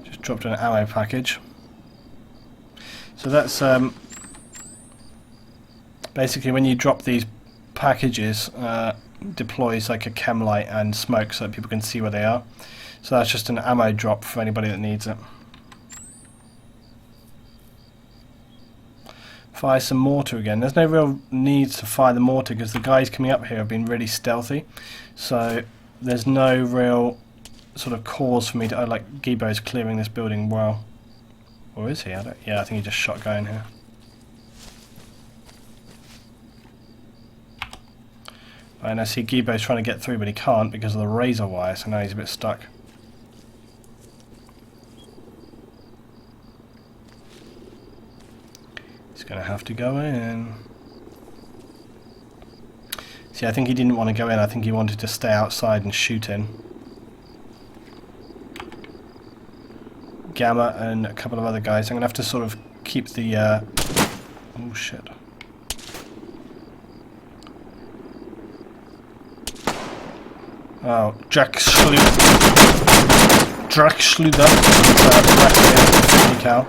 Just dropped an ammo package. So that's basically when you drop these packages, deploys like a chem light and smoke so that people can see where they are. So that's just an ammo drop for anybody that needs it. Fire some mortar again. There's no real need to fire the mortar because the guys coming up here have been really stealthy. So there's no real sort of cause for me to... like Gibo's clearing this building well. Or is he? Yeah, I think he just shot a guy in here. And I see Gibo's trying to get through, but he can't because of the razor wire, so now he's a bit stuck. He's going to have to go in. See, I think he didn't want to go in. I think he wanted to stay outside and shoot in. Gamma and a couple of other guys. I'm going to have to sort of keep the... oh, shit. Oh, Draxschluder. 50 cal.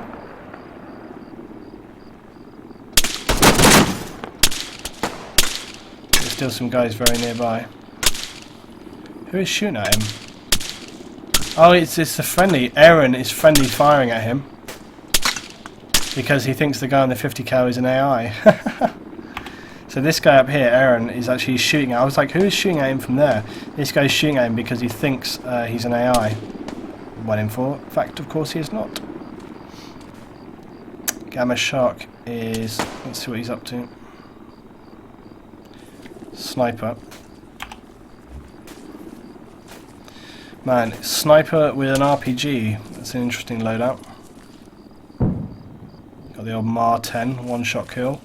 There's still some guys very nearby. Who is shooting at him? Oh, it's a friendly. Aaron is friendly firing at him because he thinks the guy on the 50 cal is an AI. So this guy up here, Aaron, is actually shooting. I was like, who is shooting at him from there? This guy's shooting at him because he thinks he's an AI. When in fact, of course, he is not. Gamma Shark is... let's see what he's up to. Sniper. Man, sniper with an RPG. That's an interesting loadout. Got the old MAR 10, one-shot kill.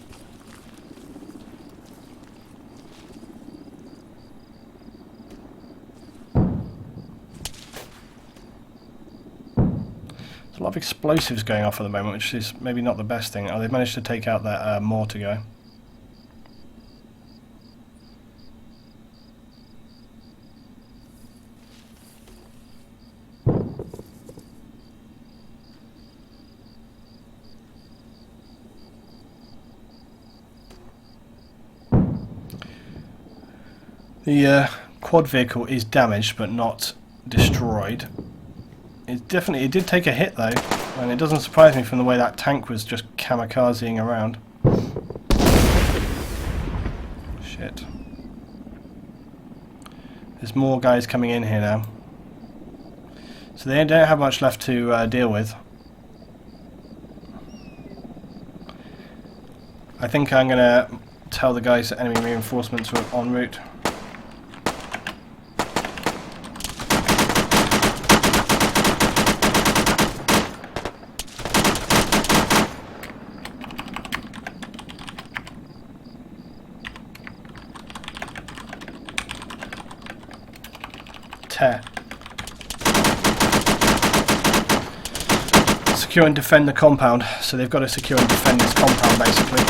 There's a lot of explosives going off at the moment, which is maybe not the best thing. Oh, they've managed to take out that more to go. The quad vehicle is damaged but not destroyed. It did take a hit though, and it doesn't surprise me from the way that tank was just kamikazing around. Shit. There's more guys coming in here now. So they don't have much left to deal with. I think I'm going to tell the guys that enemy reinforcements are en route. Secure and defend the compound, so they've got to secure and defend this compound basically.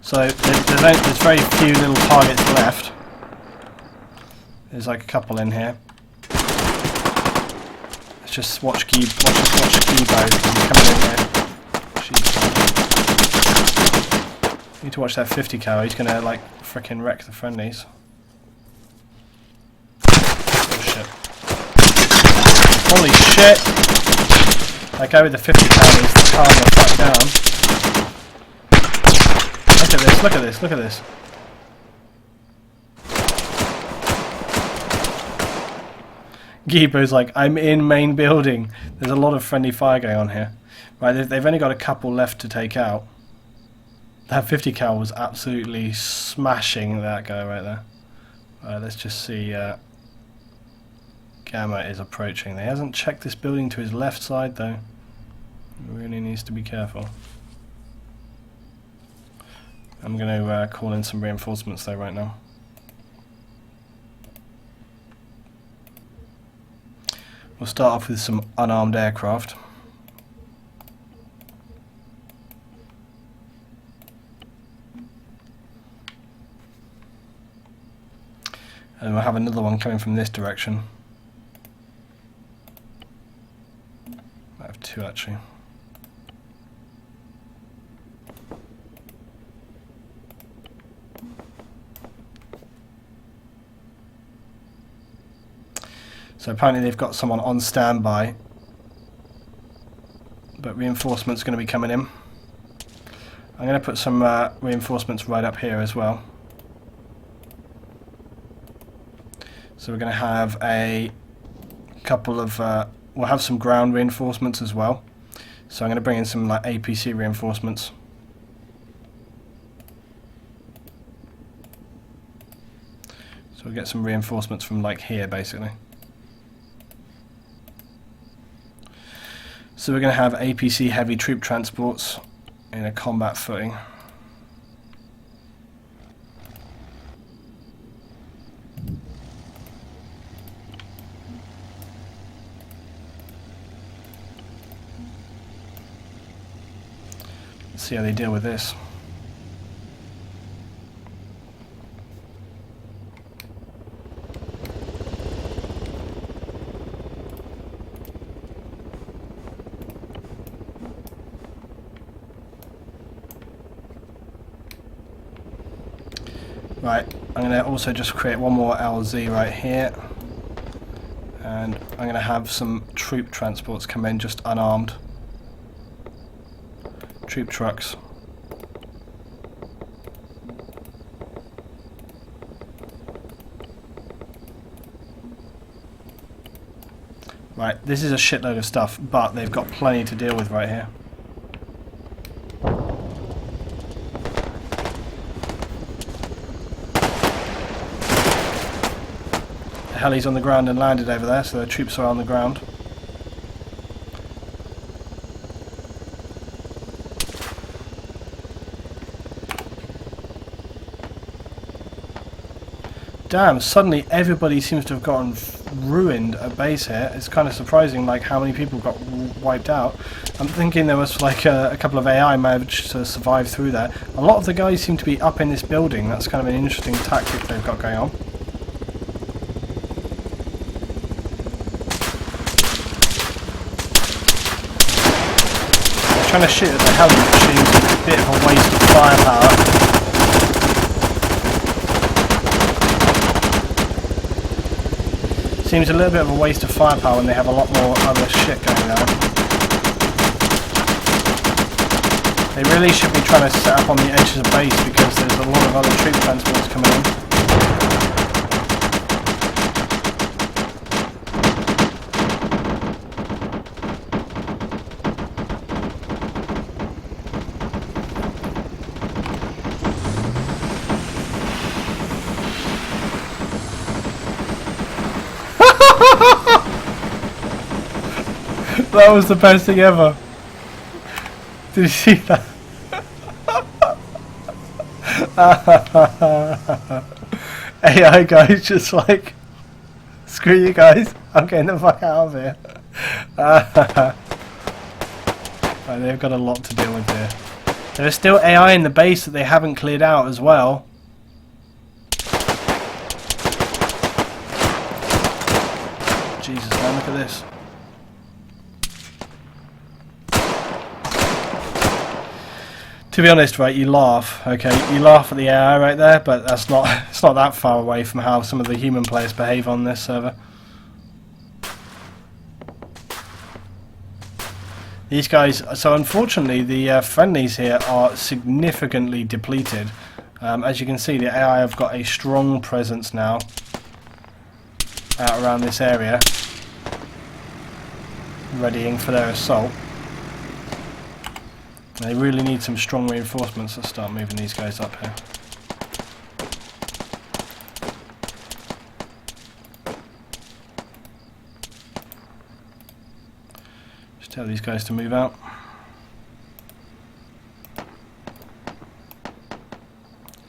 So there's very few little targets left. There's like a couple in here. Let's just watch Gibo because he's coming in here. Jeez. Need to watch that 50 cal, he's gonna like frickin' wreck the friendlies. Holy shit! That guy with the 50 cal is calming the fuck down. Look at this, look at this, look at this. Gibo's like, I'm in main building. There's a lot of friendly fire going on here. Right, they've only got a couple left to take out. That 50 cal was absolutely smashing that guy right there. Let's just see... Gamma is approaching. He hasn't checked this building to his left side though. He really needs to be careful. I'm going to call in some reinforcements though right now. We'll start off with some unarmed aircraft. And we'll have another one coming from this direction. I have two actually. So apparently they've got someone on standby, but reinforcements are going to be coming in. I'm going to put some reinforcements right up here as well. So we're going to have a couple of we'll have some ground reinforcements as well. So I'm going to bring in some like APC reinforcements. So we'll get some reinforcements from like here basically. So we're going to have APC heavy troop transports in a combat footing. See how they deal with this. Right, I'm going to also just create one more LZ right here, and I'm going to have some troop transports come in just unarmed. Troop trucks. Right, this is a shitload of stuff, but they've got plenty to deal with right here. The heli's on the ground and landed over there, so the troops are on the ground. Damn, suddenly everybody seems to have gotten ruined at base here. It's kind of surprising like how many people got wiped out. I'm thinking there was like a couple of AI managed to survive through there. A lot of the guys seem to be up in this building. That's kind of an interesting tactic they've got going on. Trying to shoot at the heli machine is a bit of a waste of firepower. Seems a little bit of a waste of firepower when they have a lot more other shit going on. They really should be trying to set up on the edges of base because there's a lot of other troop transports coming in. That was the best thing ever. Did you see that? AI guys just like, screw you guys, I'm getting the fuck out of here. Right, they've got a lot to deal with here. There's still AI in the base that they haven't cleared out as well. Jesus man, look at this. To be honest, right, you laugh, okay? You laugh at the AI right there, but that's not, it's not that far away from how some of the human players behave on this server. These guys, so unfortunately the friendlies here are significantly depleted. As you can see, the AI have got a strong presence now out around this area, readying for their assault. They really need some strong reinforcements to start moving these guys up here. Just tell these guys to move out.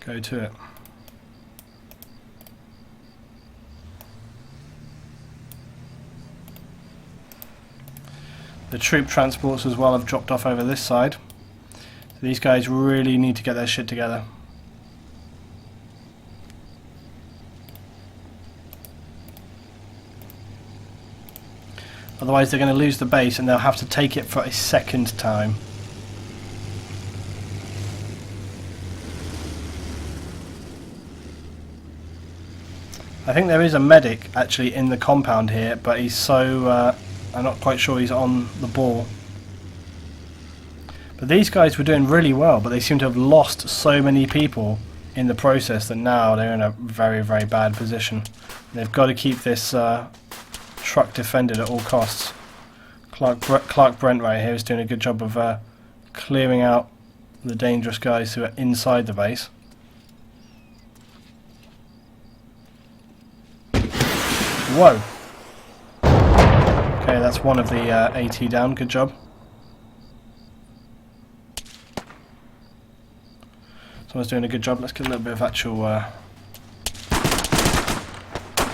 Go to it. The troop transports as well have dropped off over this side. So these guys really need to get their shit together. Otherwise they're going to lose the base and they'll have to take it for a second time. I think there is a medic actually in the compound here, but he's so... I'm not quite sure he's on the ball. But these guys were doing really well, but they seem to have lost so many people in the process that now they're in a very, very bad position. They've got to keep this truck defended at all costs. Clark Brent right here is doing a good job of clearing out the dangerous guys who are inside the base. Whoa! Okay, that's one of the AT down, good job. Someone's doing a good job. Let's get a little bit of actual... Well,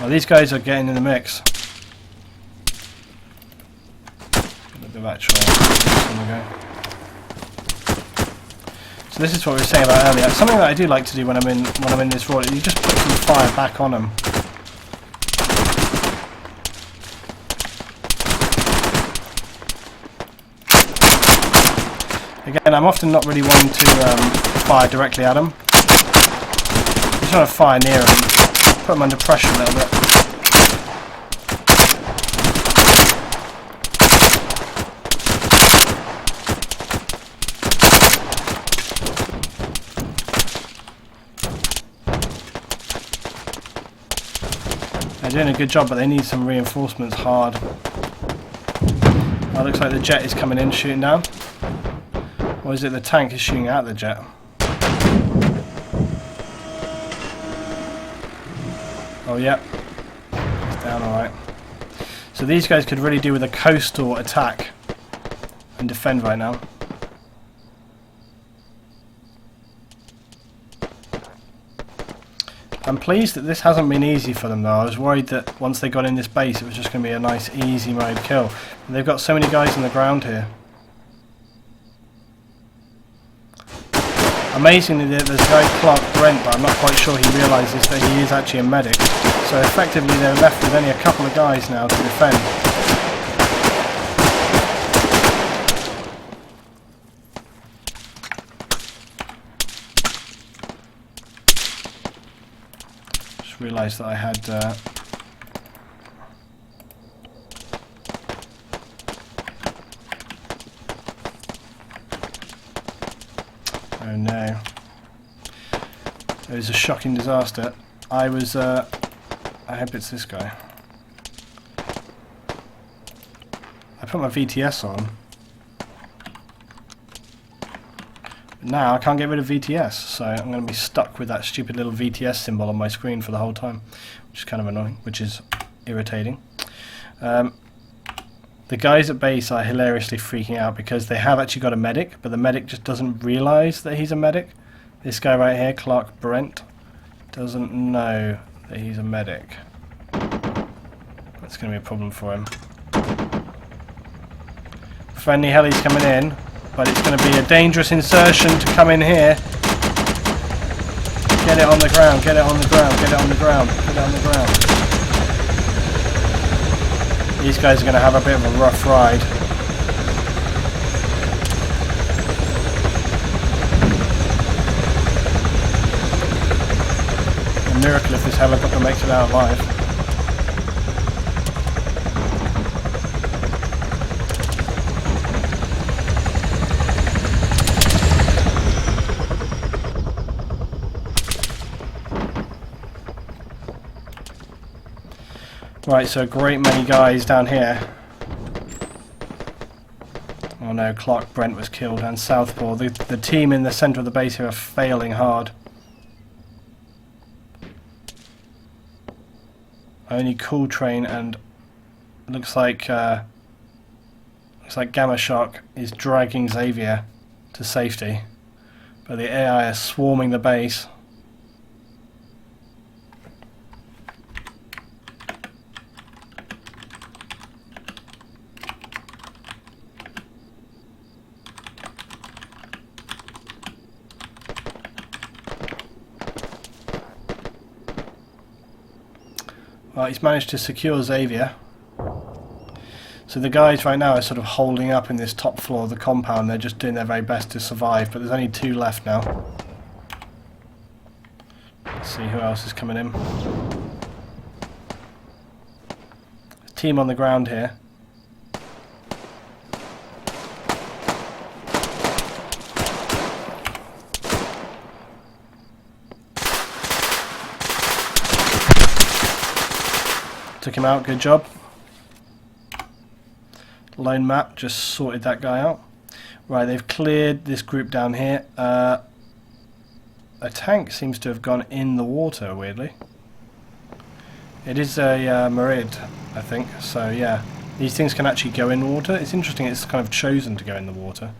these guys are getting in the mix. A little bit of actual... There we go. So this is what we were saying about earlier. Something that I do like to do when I'm in this role, you just put some fire back on them. Again, I'm often not really one to fire directly at them. You just want to fire near them, put them under pressure a little bit. They're doing a good job, but they need some reinforcements hard. Oh, looks like the jet is coming in, shooting down. Or is it the tank is shooting at the jet? Oh, yep. It's down alright. So these guys could really do with a coastal attack and defend right now. I'm pleased that this hasn't been easy for them though. I was worried that once they got in this base it was just going to be a nice easy mode kill. But they've got so many guys on the ground here. Amazingly, there's a guy Clark Brent, but I'm not quite sure he realises that he is actually a medic. So effectively they're left with only a couple of guys now to defend. Just realised that I had... Oh no. It was a shocking disaster. I hope it's this guy. I put my VTS on. Now I can't get rid of VTS, so I'm going to be stuck with that stupid little VTS symbol on my screen for the whole time, which is kind of annoying, which is irritating. The guys at base are hilariously freaking out because they have actually got a medic, but the medic just doesn't realise that he's a medic. This guy right here, Clark Brent, doesn't know that he's a medic. That's going to be a problem for him. Friendly heli's coming in, but it's going to be a dangerous insertion to come in here. Get it on the ground, get it on the ground, get it on the ground, get it on the ground. These guys are going to have a bit of a rough ride. A miracle if this helicopter makes it out alive. Right, so a great many guys down here. Oh no, Clark Brent was killed and Southpaw. The team in the centre of the base here are failing hard. Only Cool Train and looks like Gamma Shark is dragging Xavier to safety, but the AI is swarming the base. Well, he's managed to secure Xavier. So the guys right now are sort of holding up in this top floor of the compound. They're just doing their very best to survive, but there's only 2 left now. Let's see who else is coming in. Team on the ground here. Took him out, good job. Lone map, just sorted that guy out. Right, they've cleared this group down here. A tank seems to have gone in the water, weirdly. It is a Merid, I think, so yeah. These things can actually go in water. It's interesting it's kind of chosen to go in the water.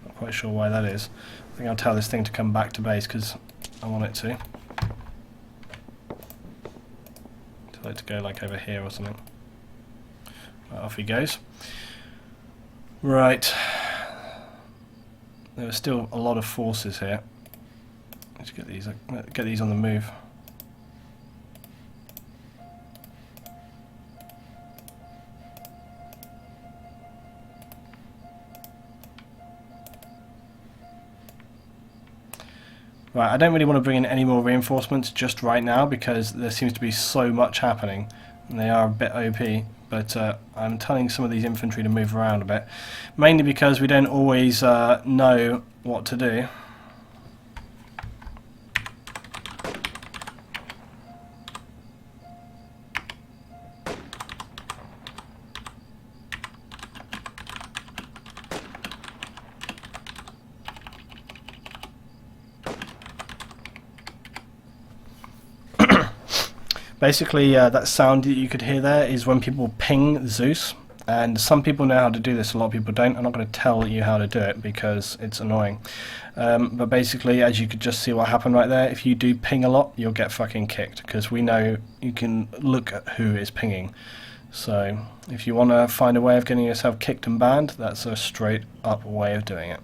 Not quite sure why that is. I think I'll tell this thing to come back to base because I want it to. Like to go like over here or something. Right, off he goes. Right. there are still a lot of forces here. Let's get these on the move. Right, I don't really want to bring in any more reinforcements just right now because there seems to be so much happening and they are a bit OP, but I'm telling some of these infantry to move around a bit, mainly because we don't always know what to do. Basically, that sound that you could hear there is when people ping ZEUS, and some people know how to do this, a lot of people don't. I'm not going to tell you how to do it because it's annoying. But basically, as you could just see what happened right there, if you do ping a lot, you'll get fucking kicked, because we know you can look at who is pinging. So, if you want to find a way of getting yourself kicked and banned, that's a straight up way of doing it.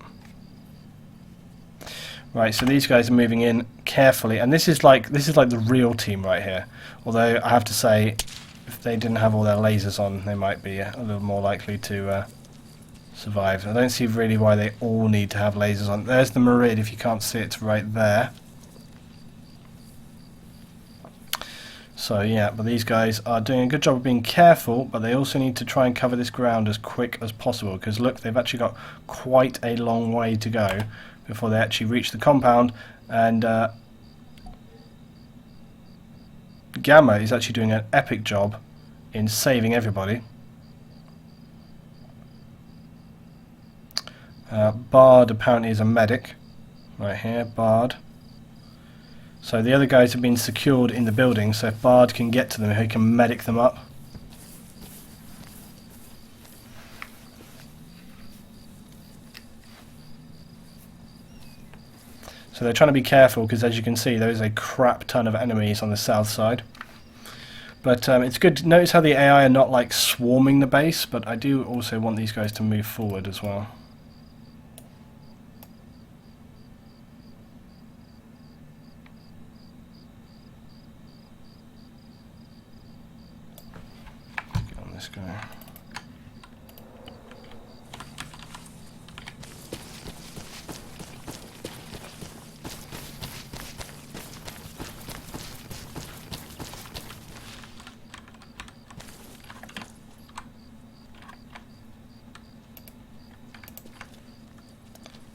Right, so these guys are moving in carefully, and this is like the real team right here. Although I have to say, if they didn't have all their lasers on, they might be a little more likely to survive. I don't see really why they all need to have lasers on. There's the Merid, if you can't see it, it's right there. So yeah, but these guys are doing a good job of being careful, but they also need to try and cover this ground as quick as possible, because look, they've actually got quite a long way to go before they actually reach the compound, and Gamma is actually doing an epic job in saving everybody. Bard apparently is a medic right here, Bard. So the other guys have been secured in the building, so if Bard can get to them, he can medic them up. So they're trying to be careful because, as you can see, there is a crap ton of enemies on the south side. But it's good to notice how the AI are not like swarming the base, but I do also want these guys to move forward as well. Get on this guy.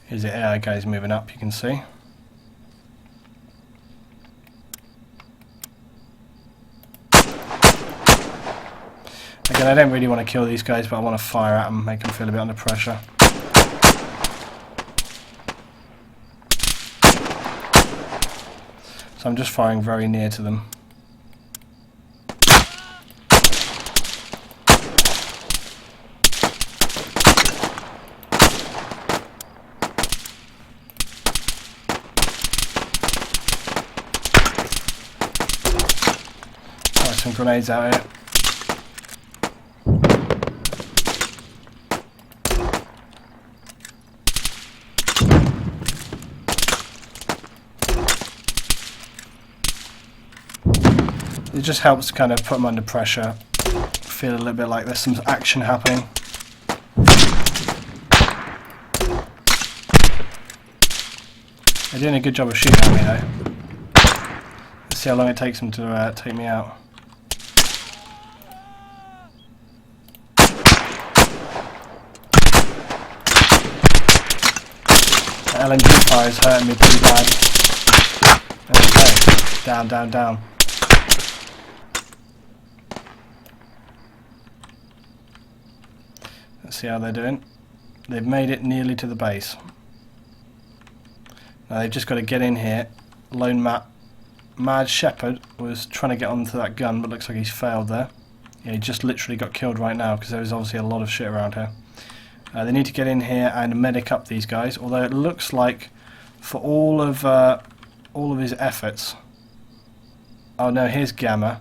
Here's the AI guys moving up, you can see. Again, I don't really want to kill these guys, but I want to fire at them, make them feel a bit under pressure. So I'm just firing very near to them. Some grenades out here. It just helps to kind of put them under pressure, feel a little bit like there's some action happening. They're doing a good job of shooting at me though. Let's see how long it takes them to take me out. LMG fire is hurting me pretty bad. Okay, down, down, down. Let's see how they're doing. They've made it nearly to the base. Now they've just got to get in here. Lone Mad Shepherd was trying to get onto that gun, but looks like he's failed there. Yeah, he just literally got killed right now because there was obviously a lot of shit around here. They need to get in here and medic up these guys, although it looks like for all of his efforts... Oh no, here's Gamma.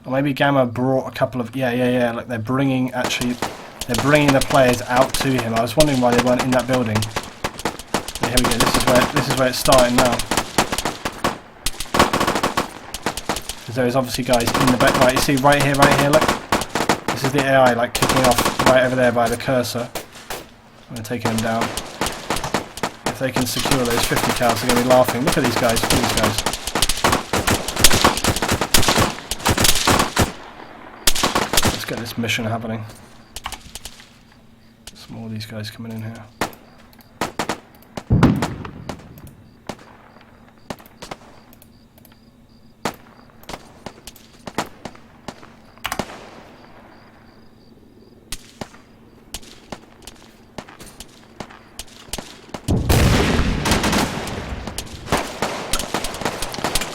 Or maybe Gamma brought a couple of... Yeah, like they're bringing the players out to him. I was wondering why they weren't in that building. here we go. This is where it's starting now. Because there is obviously guys in the back. Right, you see right here, look. This is the AI like kicking off right over there by the cursor. I'm going to take him down. If they can secure those 50 cals, they're going to be laughing. Look at these guys, look at these guys. Let's get this mission happening. Some more of these guys coming in here.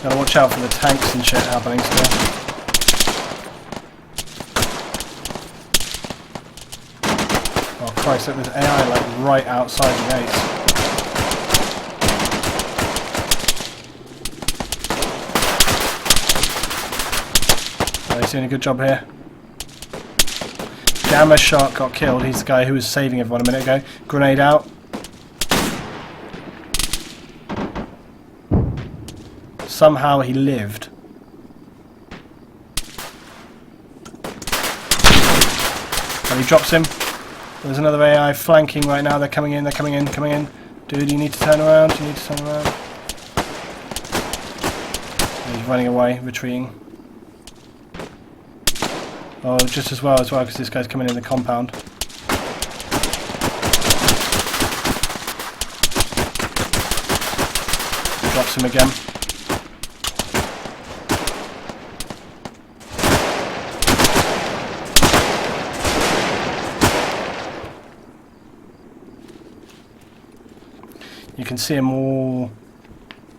Gotta watch out for the tanks and shit happening still. Oh Christ, look, there's AI like right outside the gates. Oh, he's doing a good job here. Gamma Shark got killed. He's the guy who was saving everyone a minute ago. Grenade out. Somehow he lived. And he drops him. There's another AI flanking right now. They're coming in, coming in. Dude, you need to turn around. He's running away, retreating. Oh, just as well, because this guy's coming in the compound. Drops him again. You can see them all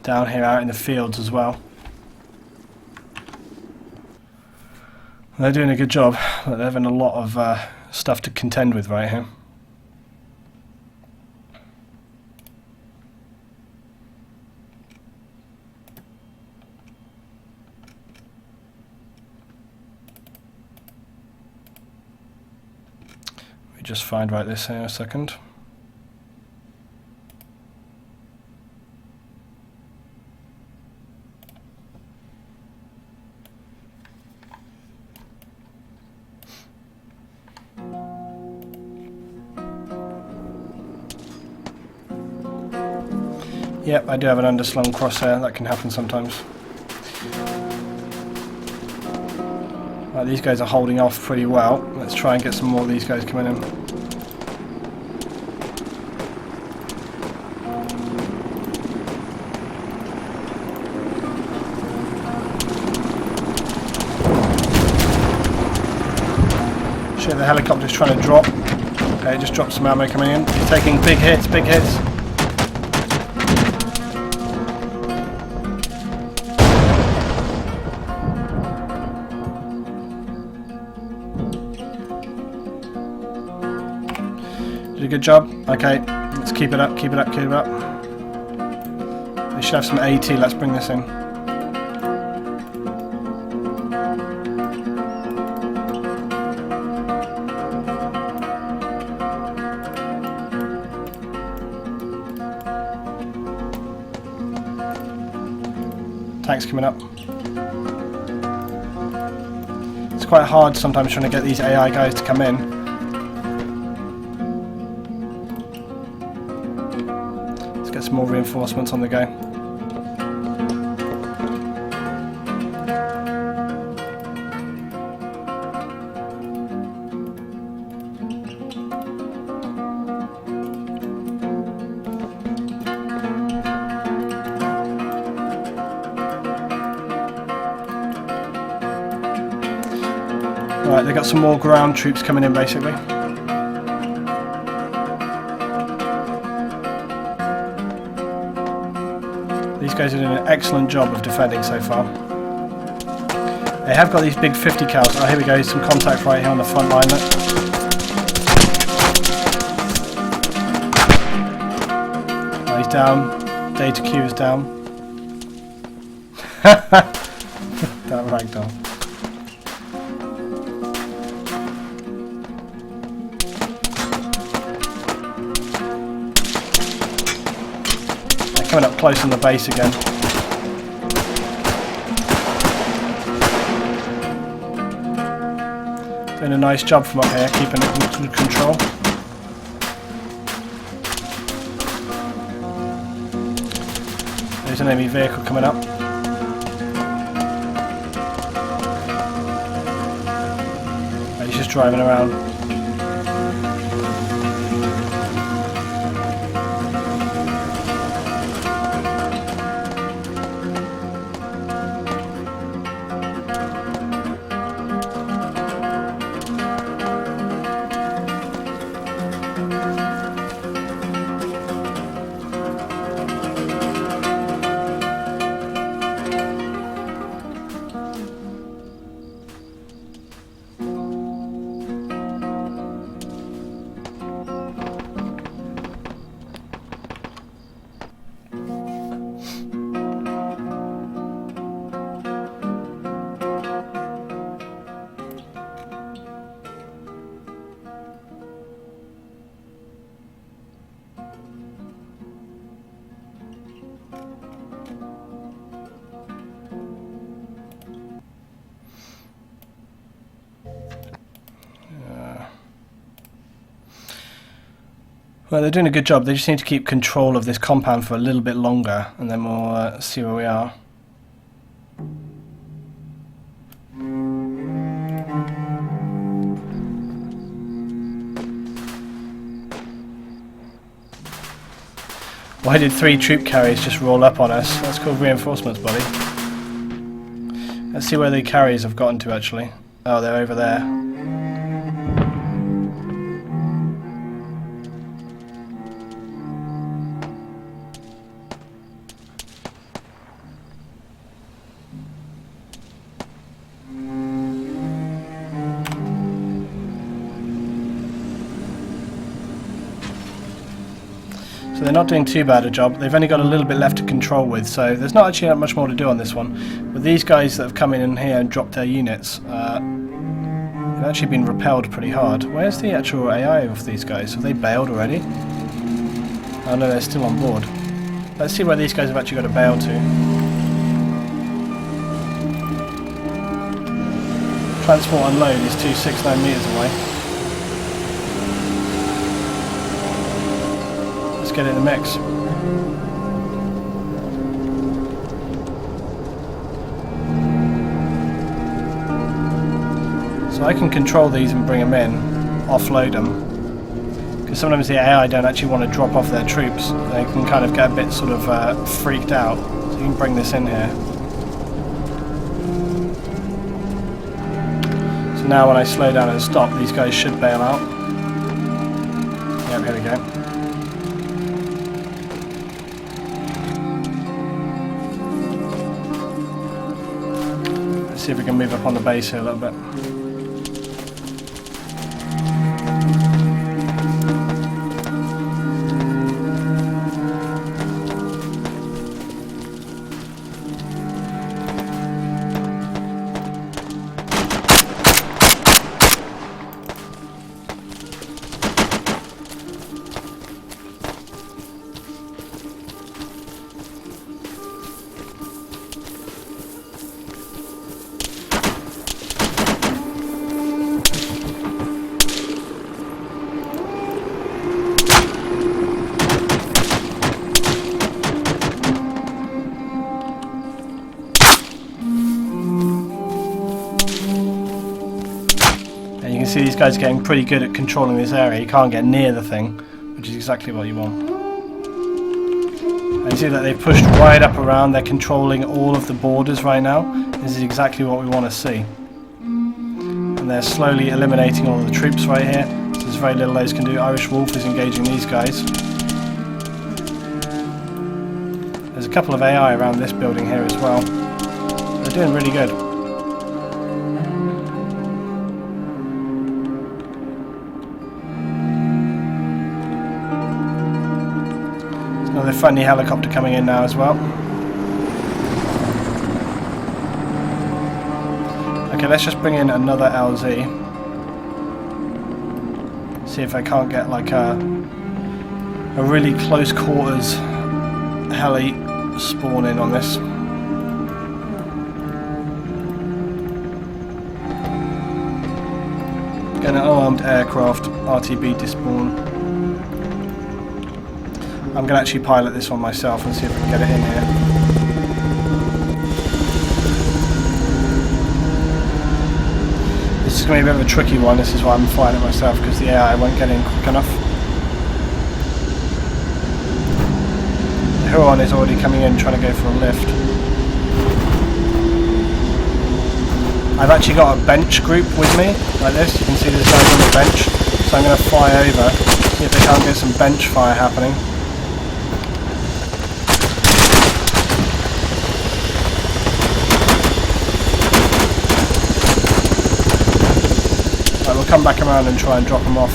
down here out in the fields as well. They're doing a good job, but they're having a lot of stuff to contend with right here. We just find right this here a second. Yep, I do have an underslung crosshair. That can happen sometimes. Right, these guys are holding off pretty well. Let's try and get some more of these guys coming in. Shit, the helicopter's trying to drop. Okay, just dropped some ammo coming in. He's taking big hits, big hits. Did a good job. Okay, let's keep it up, keep it up, keep it up. They should have some AT, let's bring this in. Tanks coming up. It's quite hard sometimes trying to get these AI guys to come in. Get some more reinforcements on the go. Right, they've got some more ground troops coming in basically. These guys are doing an excellent job of defending so far. They have got these big 50 cals. Oh, here we go, some contact right here on the front line. Look. Oh, he's down. Data Q is down. That ragdoll. coming up close on the base again. Doing a nice job from up here, keeping it in control. There's an enemy vehicle coming up. He's just driving around. Well, they're doing a good job. They just need to keep control of this compound for a little bit longer, and then we'll see where we are. Why did 3 troop carriers just roll up on us? That's called reinforcements, buddy. Let's see where the carriers have gotten to, actually. Oh, they're over there. So they're not doing too bad a job. They've only got a little bit left to control with, so there's not actually that much more to do on this one. But these guys that have come in here and dropped their units, they've actually been repelled pretty hard. Where's the actual AI of these guys? Have they bailed already? Oh no, they're still on board. Let's see where these guys have actually got to bail to. Transport unload is 269 metres away. Get in the mix. So I can control these and bring them in, offload them, because sometimes the AI don't actually want to drop off their troops. They can kind of get a bit sort of freaked out. So you can bring this in here. So now when I slow down and stop, these guys should bail out. Yep, here we go. See if we can move up on the base here a little bit. See, these guys are getting pretty good at controlling this area. You can't get near the thing, which is exactly what you want. And you see that they've pushed right up around. They're controlling all of the borders right now. This is exactly what we want to see. And they're slowly eliminating all of the troops right here. So there's very little those can do. Irish Wolf is engaging these guys. There's a couple of AI around this building here as well. They're doing really good. Another friendly helicopter coming in now as well. Okay, let's just bring in another LZ. See if I can't get like a really close quarters heli spawn in on this. Get an armed aircraft, RTB despawn. I'm going to actually pilot this one myself and see if we can get it in here. This is going to be a bit of a tricky one, this is why I'm flying it myself, because the AI won't get in quick enough. The Huron is already coming in trying to go for a lift. I've actually got a bench group with me, like this. You can see there's guys on the bench. So I'm going to fly over, see if they can't get some bench fire happening. Right, we'll come back around and try and drop them off.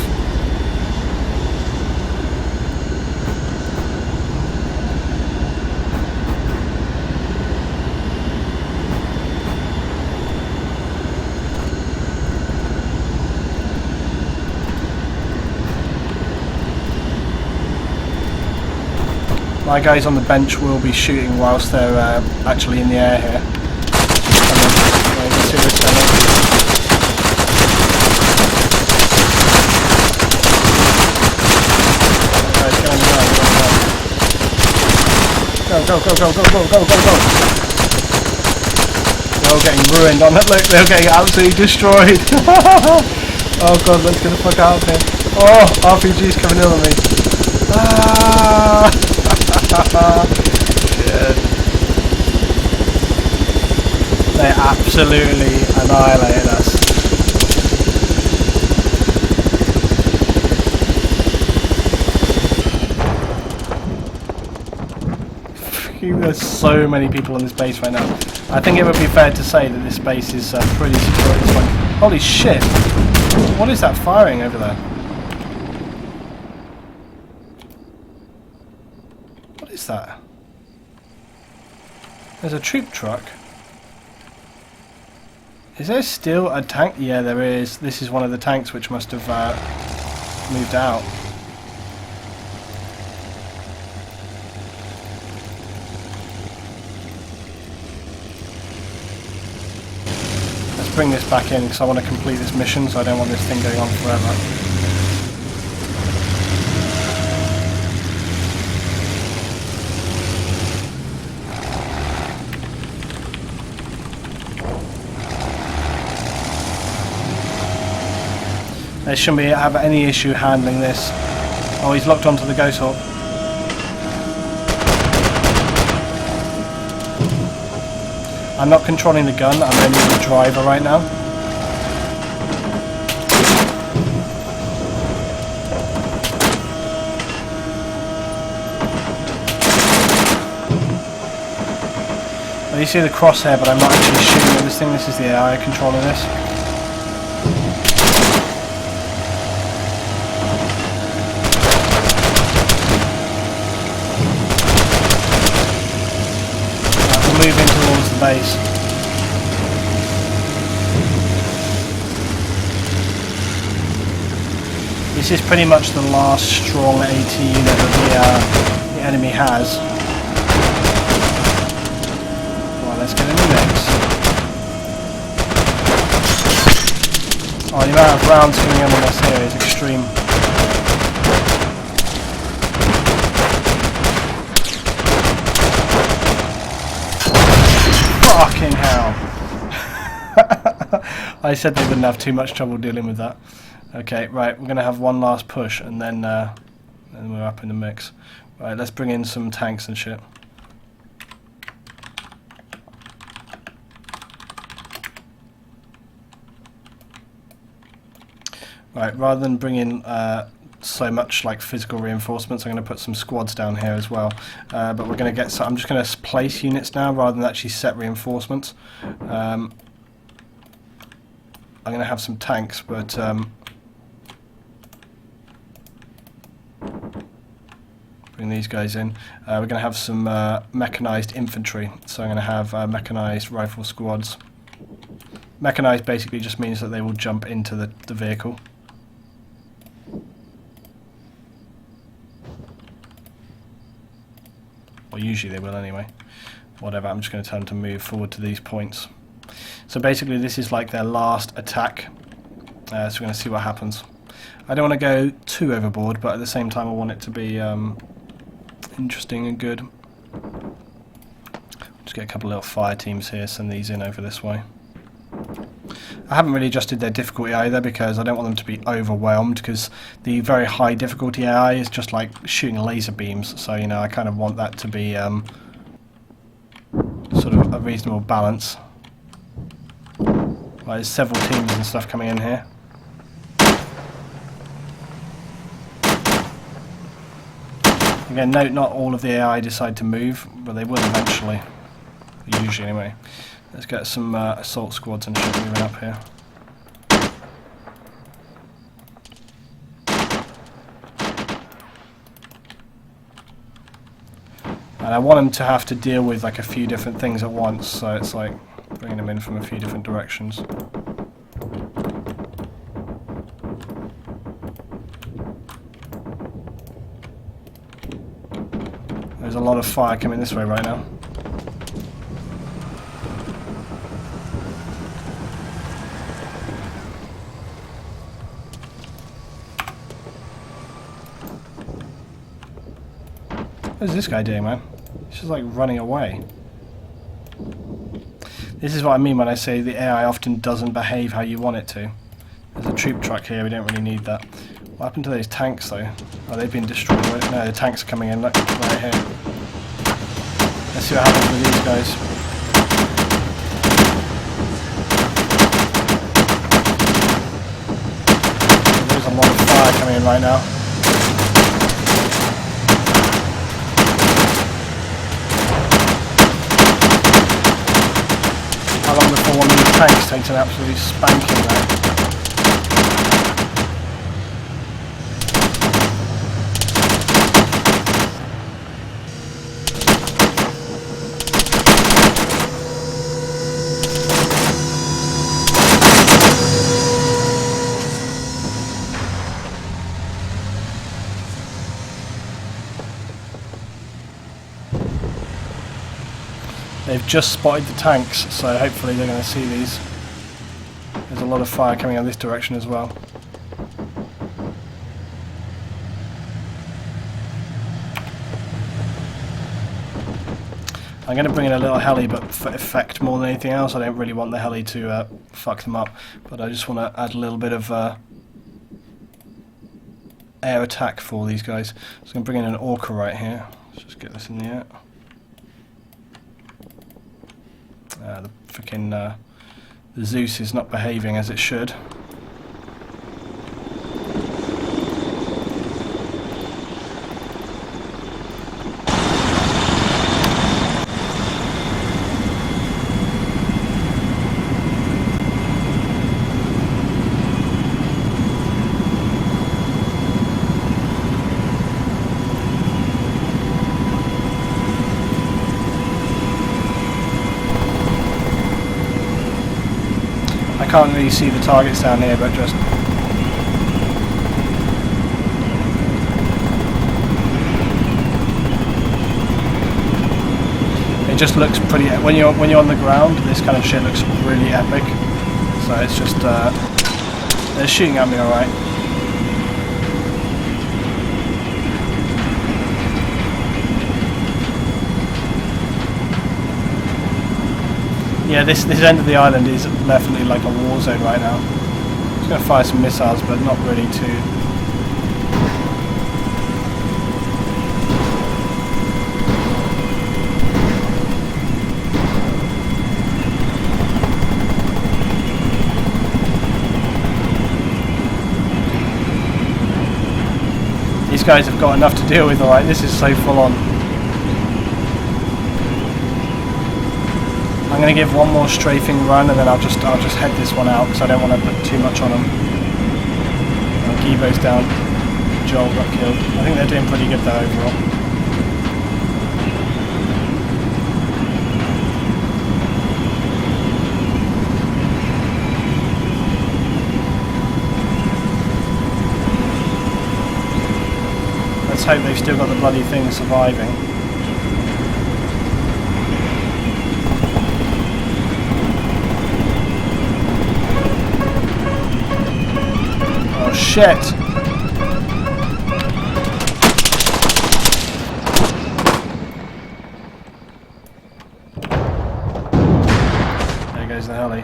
My guys on the bench will be shooting whilst they're actually in the air here. See what's going on. Guys, go on. Go. They're all getting ruined on it. Look, they're getting absolutely destroyed. Oh god, let's get the fuck out of here. Oh, RPG's coming in on me. Ah! Shit. They absolutely annihilated us. There's so many people on this base right now. I think it would be fair to say that this base is pretty secure at this point. Holy shit! What is that firing over there? What is that? There's a troop truck. Is there still a tank? Yeah, there is. This is one of the tanks which must have moved out. Let's bring this back in because I want to complete this mission, so I don't want this thing going on forever. They shouldn't have any issue handling this. Oh, he's locked onto the Ghost Hawk. I'm not controlling the gun, I'm only the driver right now. Well, you see the crosshair, but I'm not actually shooting at this thing. This is the AI controlling this. Move in towards the base. This is pretty much the last strong AT unit that the enemy has. Well, let's get in the mix. Oh, the amount of rounds coming in on us here is extreme. Fucking hell. I said they wouldn't have too much trouble dealing with that. Okay, right, we're going to have one last push and then we're up in the mix. Right, let's bring in some tanks and shit. Right, rather than bring in so much like physical reinforcements, I'm going to put some squads down here as well, but we're going to get I'm just going to place units now rather than actually set reinforcements. I'm going to have some tanks, but bring these guys in. We're going to have some mechanized infantry, so I'm going to have mechanized rifle squads. Mechanized basically just means that they will jump into the vehicle. Well, usually they will anyway. Whatever, I'm just going to tell them to move forward to these points. So basically this is like their last attack. So we're going to see what happens. I don't want to go too overboard, but at the same time I want it to be interesting and good. Just get a couple of little fire teams here, send these in over this way. I haven't really adjusted their difficulty either because I don't want them to be overwhelmed, because the very high difficulty AI is just like shooting laser beams, so you know I kind of want that to be sort of a reasonable balance. Right, there's several teams and stuff coming in here. Again, note not all of the AI decide to move, but they will eventually. Usually anyway. Let's get some assault squads and shit moving up here. And I want them to have to deal with like a few different things at once, so it's like bringing them in from a few different directions. There's a lot of fire coming this way right now. What is this guy doing, man? He's just like running away. This is what I mean when I say the AI often doesn't behave how you want it to. There's a troop truck here, we don't really need that. What happened to those tanks though? Oh, they've been destroyed. No, the tanks are coming in, look, right here. Let's see what happens with these guys. There's a lot of fire coming in right now. How long before one of these tanks takes an absolute spanking there? They've just spotted the tanks, so hopefully they're going to see these. There's a lot of fire coming out this direction as well. I'm going to bring in a little heli, but for effect more than anything else. I don't really want the heli to fuck them up, but I just want to add a little bit of air attack for these guys. So I'm going to bring in an orca right here. Let's just get this in the air. The freaking the ZEUS is not behaving as it should. I can't really see the targets down here, but just it just looks pretty. When you're on the ground, this kind of shit looks really epic. So it's just they're shooting at me, all right. Yeah, this end of the island is definitely like a war zone right now. I'm just going to fire some missiles, but not really too. These guys have got enough to deal with, alright, this is so full on. I'm going to give one more strafing run and then I'll just head this one out because I don't want to put too much on them. Gibo's down, Joel got killed. I think they're doing pretty good though overall. Let's hope they've still got the bloody thing surviving. shit! There goes the heli.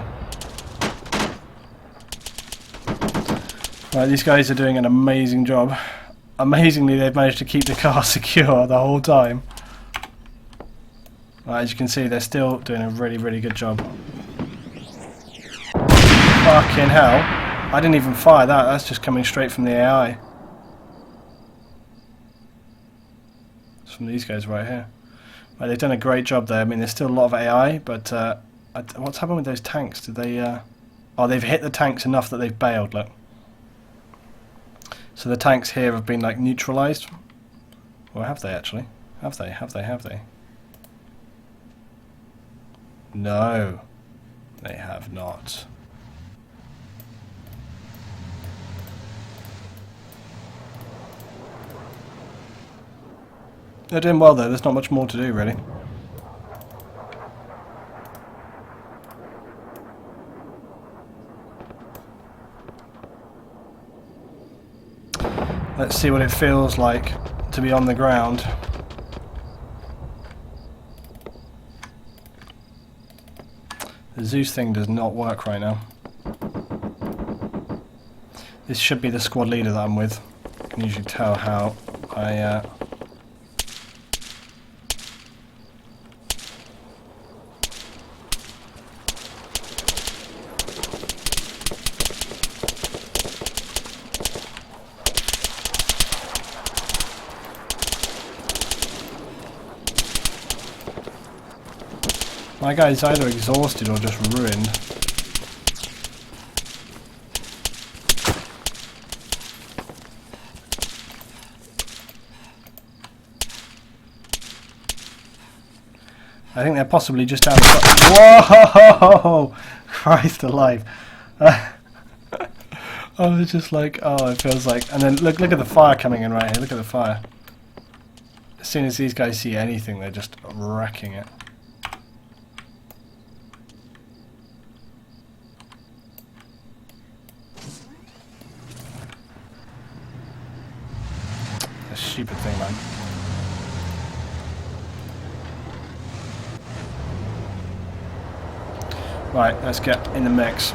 Right, these guys are doing an amazing job. Amazingly, they've managed to keep the car secure the whole time. Right, as you can see, they're still doing a really, really good job. Fucking hell. I didn't even fire that, that's just coming straight from the AI. It's from these guys right here. Right, they've done a great job there. I mean, there's still a lot of AI, but what's happened with those tanks? Did they... Oh, they've hit the tanks enough that they've bailed, look. So the tanks here have been, like, neutralised. Or have they, actually? Have they? Have they? Have they? No. They have not. They're doing well, though. There's not much more to do, really. Let's see what it feels like to be on the ground. The ZEUS thing does not work right now. This should be the squad leader that I'm with. You can usually tell how I... My guy's either exhausted or just ruined. I think they're possibly just out of... Whoa! Christ alive. I was just like, oh, it feels like... And then look at the fire coming in right here. Look at the fire. As soon as these guys see anything, they're just wrecking it. Stupid thing, man. Right, let's get in the mix.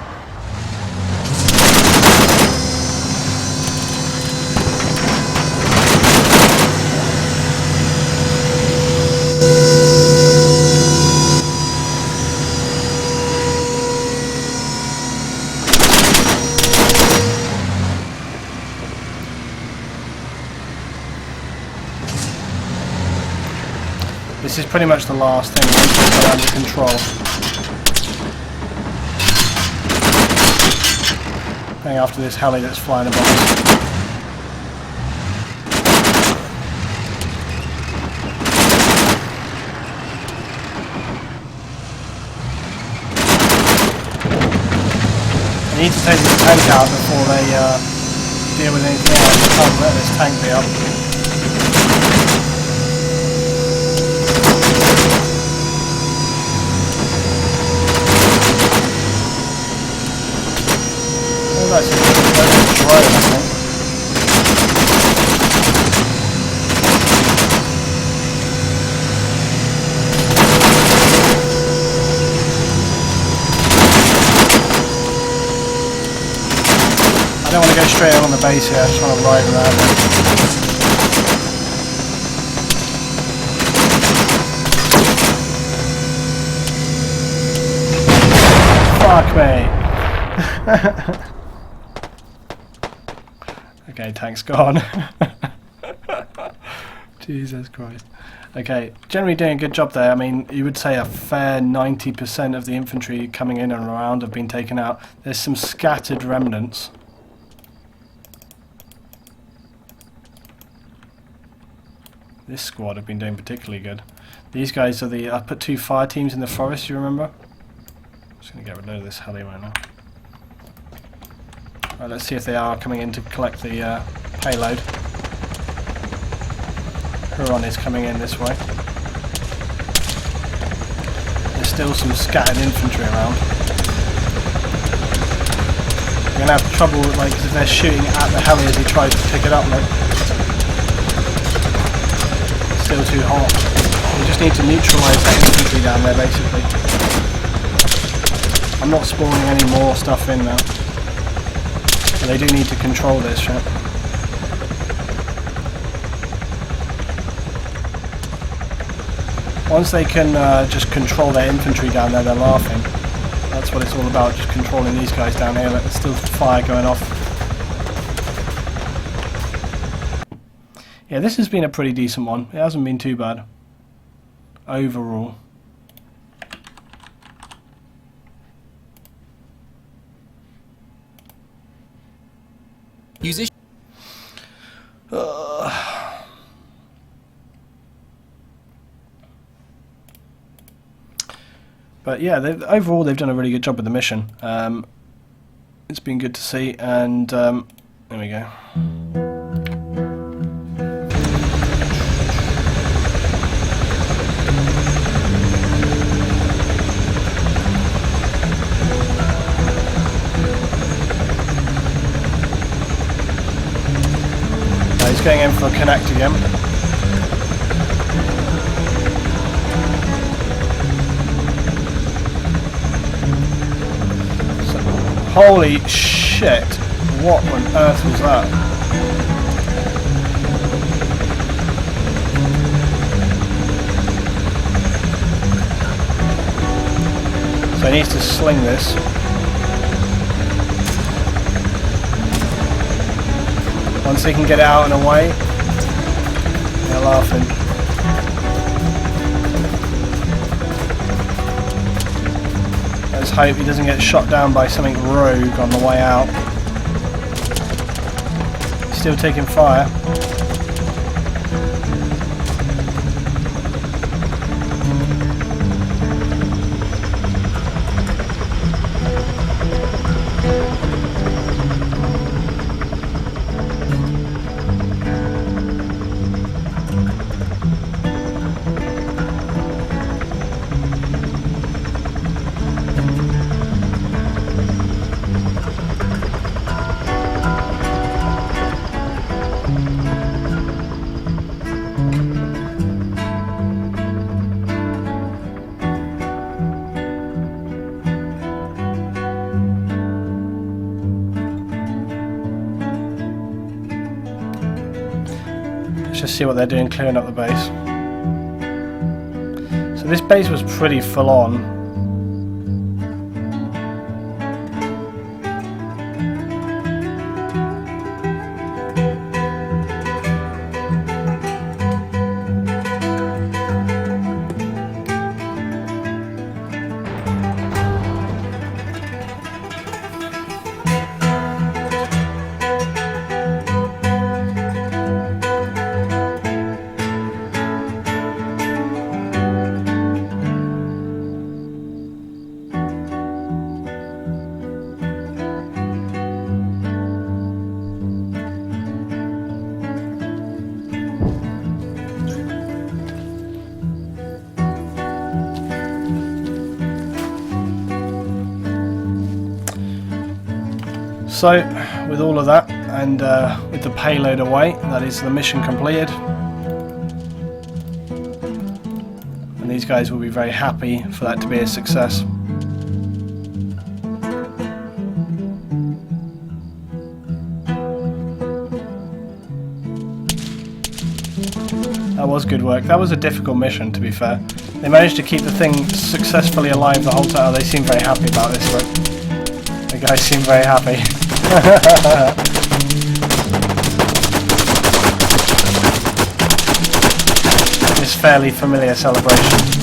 This is pretty much the last thing once we've got under control. Going after this heli that's flying above us. They need to take this tank out before they deal with anything else. They can't let this tank be up. That's a drone, I think. I don't want to go straight out on the base here, I just want to ride around it. Fuck me! Okay, tank's gone. Jesus Christ. Okay, generally doing a good job there. I mean, you would say a fair 90% of the infantry coming in and around have been taken out. There's some scattered remnants. This squad have been doing particularly good. These guys are the... I put 2 fire teams in the forest, you remember? I'm just going to get rid of this heli right now. Right, let's see if they are coming in to collect the payload. Huron is coming in this way. There's still some scattered infantry around. You're gonna have trouble, like, 'cause if they're shooting at the heli as he tries to pick it up, like, it's still too hot. You just need to neutralise that infantry down there, basically. I'm not spawning any more stuff in now. But they do need to control this shit. Once they can just control their infantry down there, they're laughing. That's what it's all about, just controlling these guys down here. There's still fire going off. Yeah, this has been a pretty decent one. It hasn't been too bad overall. Musician. But yeah, overall they've done a really good job with the mission. It's been good to see, and there we go. He's going in for a connect again. Holy shit, what on earth was that? So he needs to sling this. Once he can get it out and away, they're laughing. Let's hope he doesn't get shot down by something rogue on the way out. He's still taking fire. Just see what they're doing clearing up the base. So this base was pretty full on. So, with all of that, and with the payload away, that is the mission completed. And these guys will be very happy for that to be a success. That was good work. That was a difficult mission, to be fair. They managed to keep the thing successfully alive the whole time. They seem very happy about this, look. The guys seem very happy. This fairly familiar celebration.